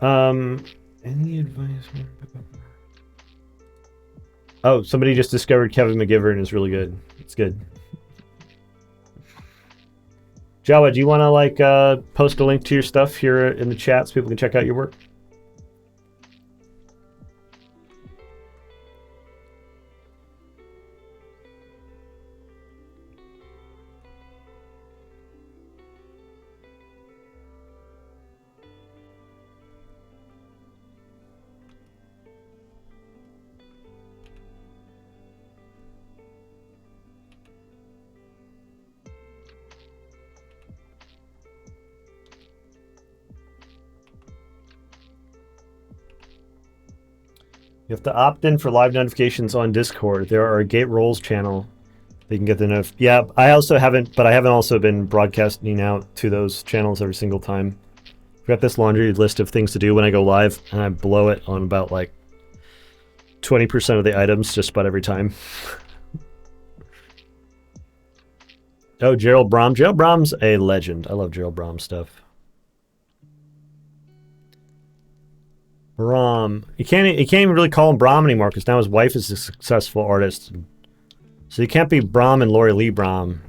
Speaker 1: Any advice? Oh, somebody just discovered Kevin McGivern is really good. It's good. Jawa, do you want to like post a link to your stuff here in the chat so people can check out your work? You have to opt in for live notifications on Discord. There are a Gate Rolls channel. They can get the notif. Yeah, I haven't also been broadcasting out to those channels every single time. I've got this laundry list of things to do when I go live, and I blow it on about like 20% of the items just about every time. Oh, Gerald Brom. Gerald Brom's a legend. I love Gerald Brom stuff. Brom. You can't even really call him Brom anymore because now his wife is a successful artist. So you can't be Brom and Lori Lee Brom.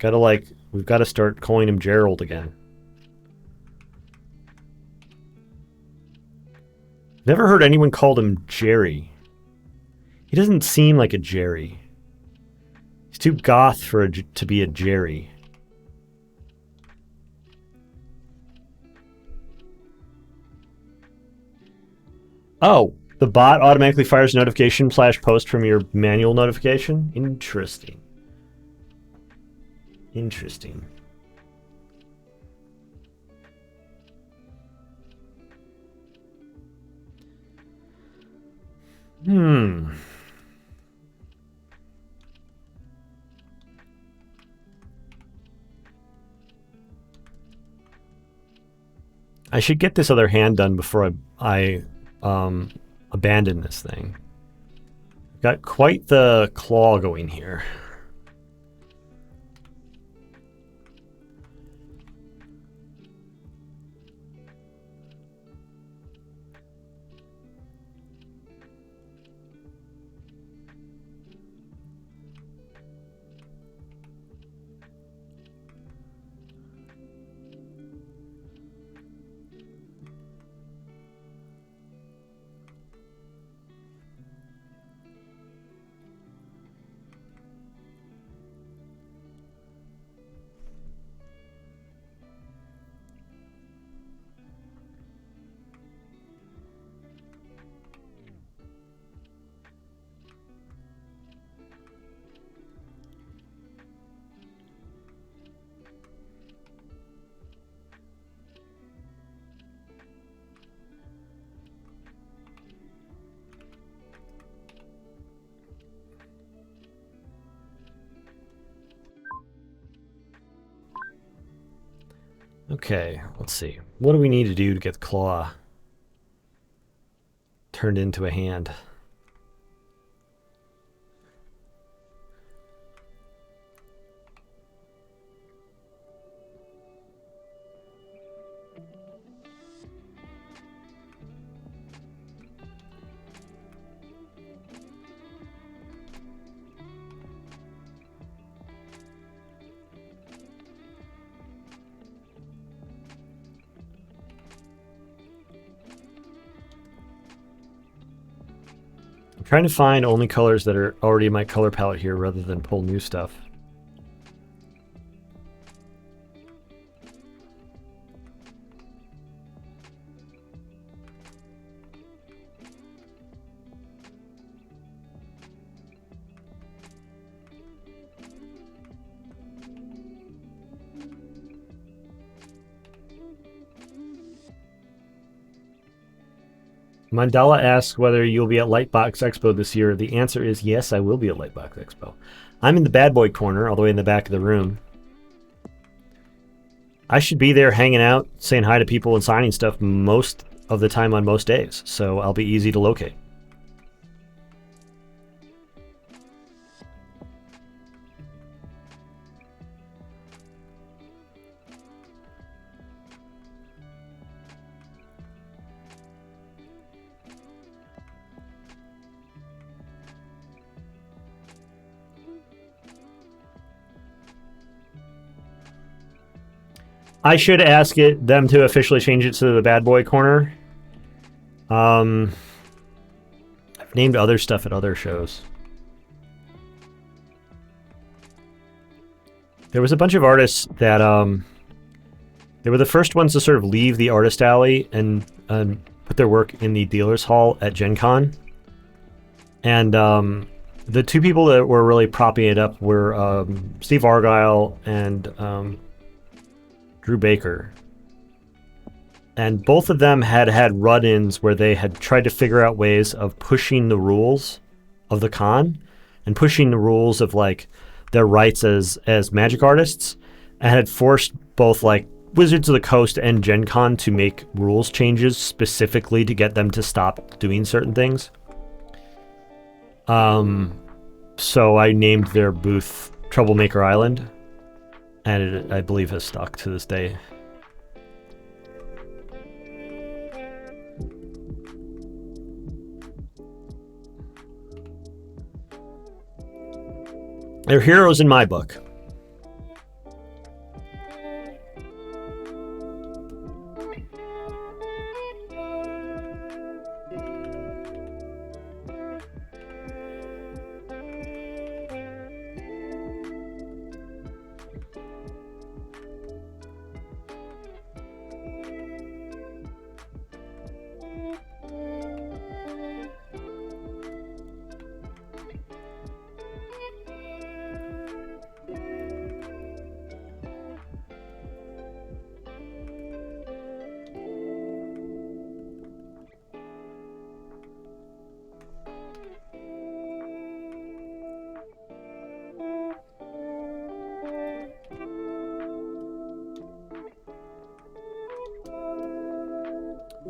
Speaker 1: We've got to start calling him Gerald again. Never heard anyone called him Jerry. He doesn't seem like a Jerry. He's too goth to be a Jerry. Oh, the bot automatically fires notification / post from your manual notification? Interesting. Interesting. I should get this other hand done before I abandon this thing. Got quite the claw going here. Okay, let's see. What do we need to do to get the claw turned into a hand? I'm trying to find only colors that are already in my color palette here rather than pull new stuff. Mandala asks whether you'll be at Lightbox Expo this year. The answer is yes, I will be at Lightbox Expo. I'm in the bad boy corner, all the way in the back of the room. I should be there hanging out, saying hi to people and signing stuff most of the time on most days, so I'll be easy to locate. I should ask them to officially change it to the bad boy corner. I've named other stuff at other shows. There was a bunch of artists that they were the first ones to sort of leave the artist alley and put their work in the dealer's hall at Gen Con. And the two people that were really propping it up were Steve Argyle and Drew Baker. And both of them had run-ins where they had tried to figure out ways of pushing the rules of the con and pushing the rules of like their rights as magic artists, and had forced both like Wizards of the Coast and Gen Con to make rules changes specifically to get them to stop doing certain things. So I named their booth Troublemaker Island, and it, I believe, has stuck to this day. They're heroes in my book.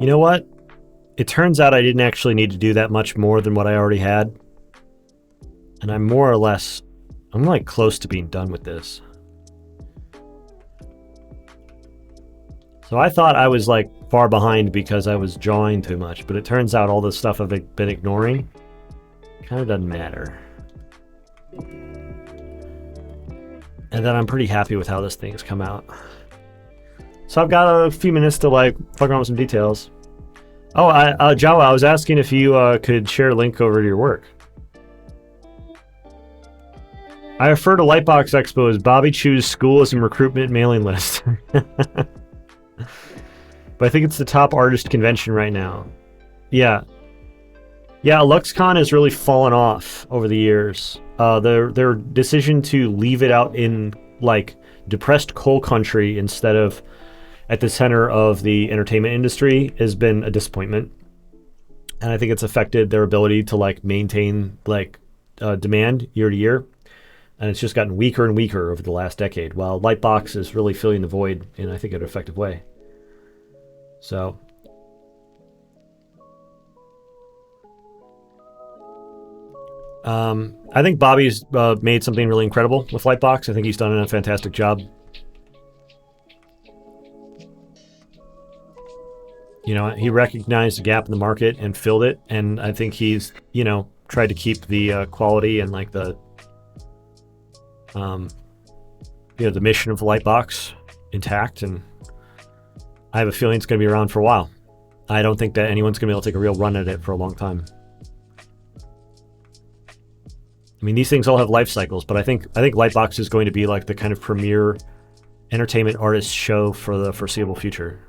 Speaker 1: You know what? It turns out I didn't actually need to do that much more than what I already had. And I'm more or less, I'm like close to being done with this. So I thought I was like far behind because I was drawing too much, but it turns out all the stuff I've been ignoring kind of doesn't matter. And then I'm pretty happy with how this thing's come out. So I've got a few minutes to like fuck around with some details. Oh, Jawa, I was asking if you could share a link over to your work. I refer to Lightbox Expo as Bobby Chu's schools and recruitment mailing list. But I think it's the top artist convention right now. Yeah. Yeah, LuxCon has really fallen off over the years. Their decision to leave it out in like depressed coal country instead of at the center of the entertainment industry has been a disappointment. And I think it's affected their ability to like maintain like demand year to year. And it's just gotten weaker and weaker over the last decade, while Lightbox is really filling the void in, I think, an effective way. So, I think Bobby's made something really incredible with Lightbox. I think he's done a fantastic job. You know, he recognized the gap in the market and filled it, and I think he's, you know, tried to keep the quality and like the you know, the mission of the Lightbox intact, and I have a feeling it's going to be around for a while. I don't think that anyone's going to be able to take a real run at it for a long time. I mean, these things all have life cycles, but I think Lightbox is going to be like the kind of premier entertainment artist show for the foreseeable future.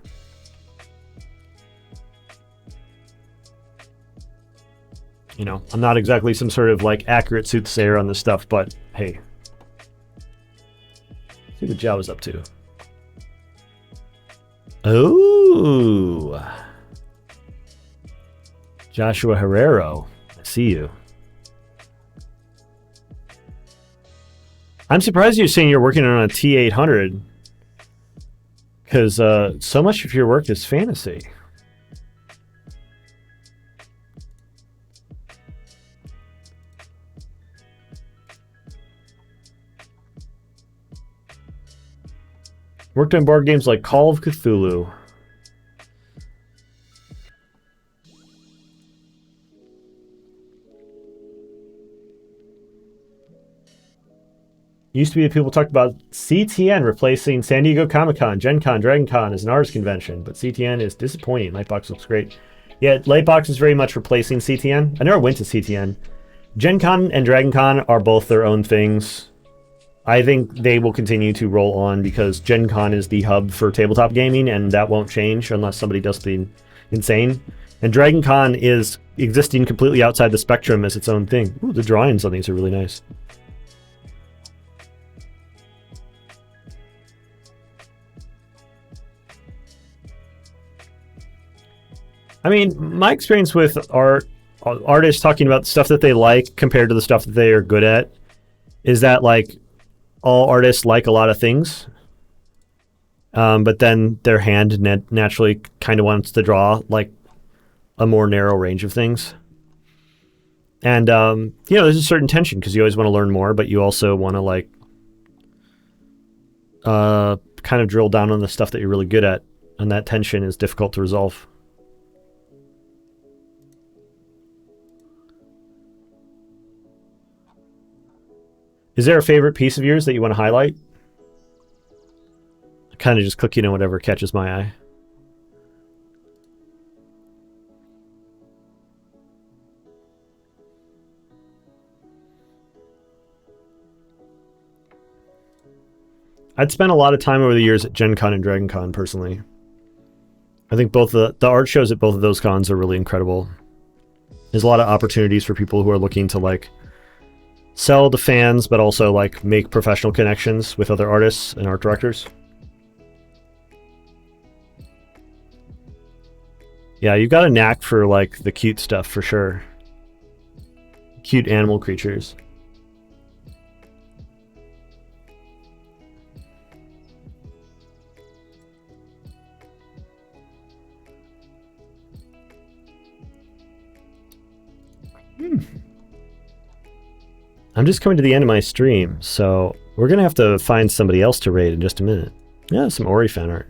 Speaker 1: You know, I'm not exactly some sort of like accurate soothsayer on this stuff, but hey. See what Jawa's up to. Oh, Joshua Herrero, I see you. I'm surprised you're saying you're working on a T800 because so much of your work is fantasy. Worked on board games like Call of Cthulhu. Used to be that people talked about CTN replacing San Diego Comic-Con, Gen Con, Dragon Con as an artist convention, but CTN is disappointing. Lightbox looks great. Yeah, Lightbox is very much replacing CTN. I never went to CTN. Gen Con and Dragon Con are both their own things. I think they will continue to roll on because Gen Con is the hub for tabletop gaming, and that won't change unless somebody does something insane. And Dragon Con is existing completely outside the spectrum as its own thing. Ooh, the drawings on these are really nice. I mean, my experience with artists talking about the stuff that they like compared to the stuff that they are good at is that, like, all artists like a lot of things, but then their hand naturally kind of wants to draw like a more narrow range of things. And you know, there's a certain tension because you always want to learn more, but you also want to like kind of drill down on the stuff that you're really good at, and that tension is difficult to resolve. Is there a favorite piece of yours that you want to highlight? I kind of just clicking on whatever catches my eye. I'd spent a lot of time over the years at Gen Con and Dragon Con personally. I think both the art shows at both of those cons are really incredible. There's a lot of opportunities for people who are looking to like sell to fans, but also like make professional connections with other artists and art directors. Yeah, you got a knack for like the cute stuff for sure. Cute animal creatures. I'm just coming to the end of my stream, so we're going to have to find somebody else to raid in just a minute. Yeah, some Ori fan art.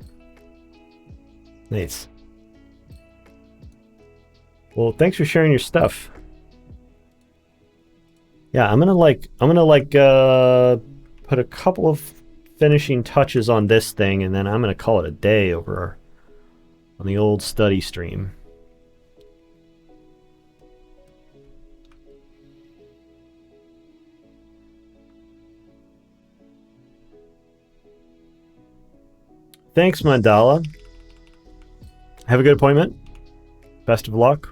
Speaker 1: Nice. Well, thanks for sharing your stuff. Yeah, I'm gonna put a couple of finishing touches on this thing, and then I'm gonna call it a day over on the old study stream. Thanks, Mandala. Have a good appointment. Best of luck.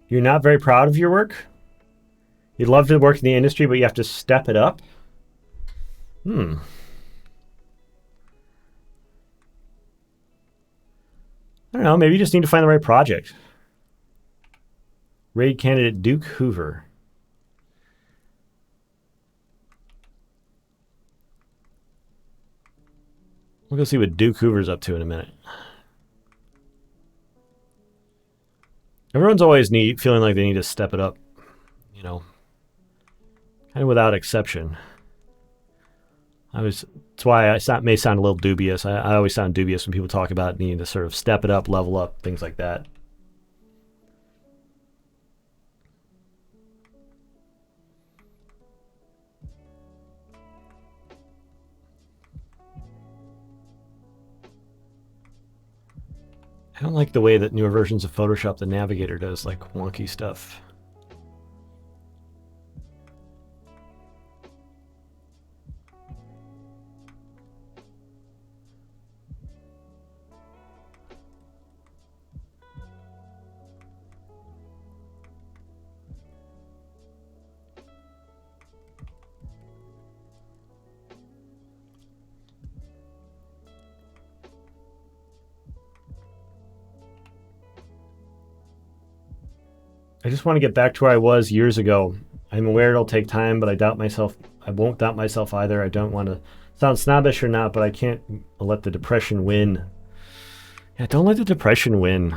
Speaker 1: You're not very proud of your work? You'd love to work in the industry, but you have to step it up? I don't know, maybe you just need to find the right project. Raid candidate Duke Hoover. We'll go see what Duke Hoover's up to in a minute. Everyone's always feeling like they need to step it up, you know, kind of without exception. That's why I may sound a little dubious. I always sound dubious when people talk about needing to sort of step it up, level up, things like that. I don't like the way that newer versions of Photoshop, the navigator does like wonky stuff. I just want to get back to where I was years ago. I'm aware it'll take time, but I won't doubt myself either. I don't want to sound snobbish or not, but I can't let the depression win. Yeah, don't let the depression win.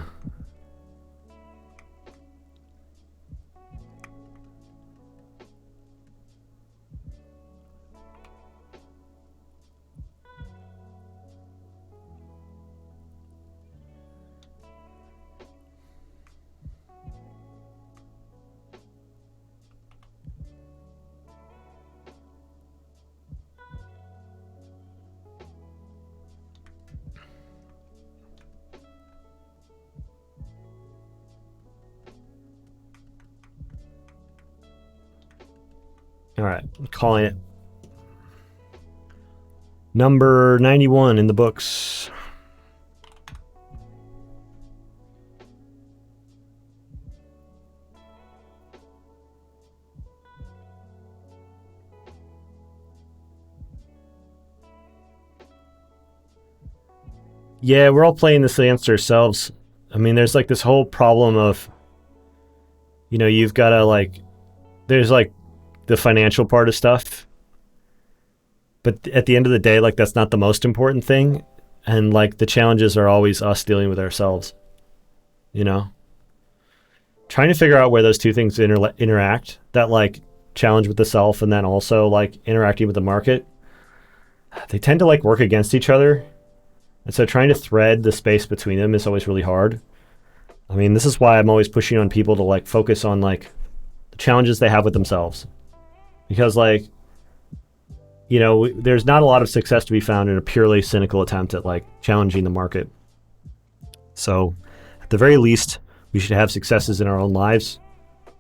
Speaker 1: All right, I'm calling it. Number 91 in the books. Yeah, we're all playing this against ourselves. I mean, there's like this whole problem of, you know, you've got to like, there's like the financial part of stuff. But at the end of the day, like that's not the most important thing. And like the challenges are always us dealing with ourselves, you know? Trying to figure out where those two things interact, that like challenge with the self and then also like interacting with the market, they tend to like work against each other. And so trying to thread the space between them is always really hard. I mean, this is why I'm always pushing on people to like focus on like the challenges they have with themselves. Because like, you know, there's not a lot of success to be found in a purely cynical attempt at like challenging the market. So at the very least, We should have successes in our own lives,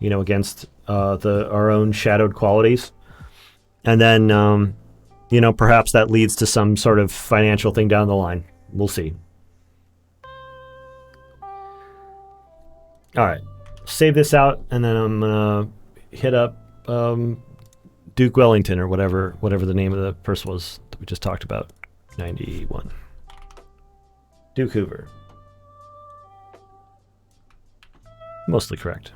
Speaker 1: against our own shadowed qualities. And then, perhaps that leads to some sort of financial thing down the line. We'll see. All right. Save this out, and then I'm going to hit up Duke Wellington or whatever the name of the person was that we just talked about. 91. Duke Hoover. Mostly correct.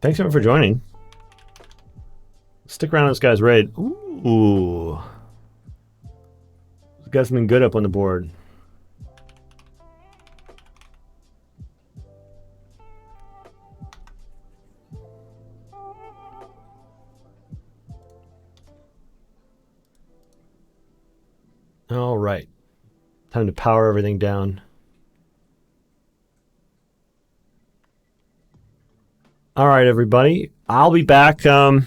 Speaker 1: Thanks everyone for joining. Stick around, this guy's raid. Ooh. This guy's been good up on the board. All right. Time to power everything down. All right, everybody. I'll be back. I'll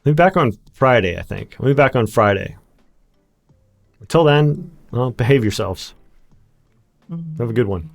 Speaker 1: be back on Friday, I think. I'll be back on Friday. Until then, well, behave yourselves. Have a good one.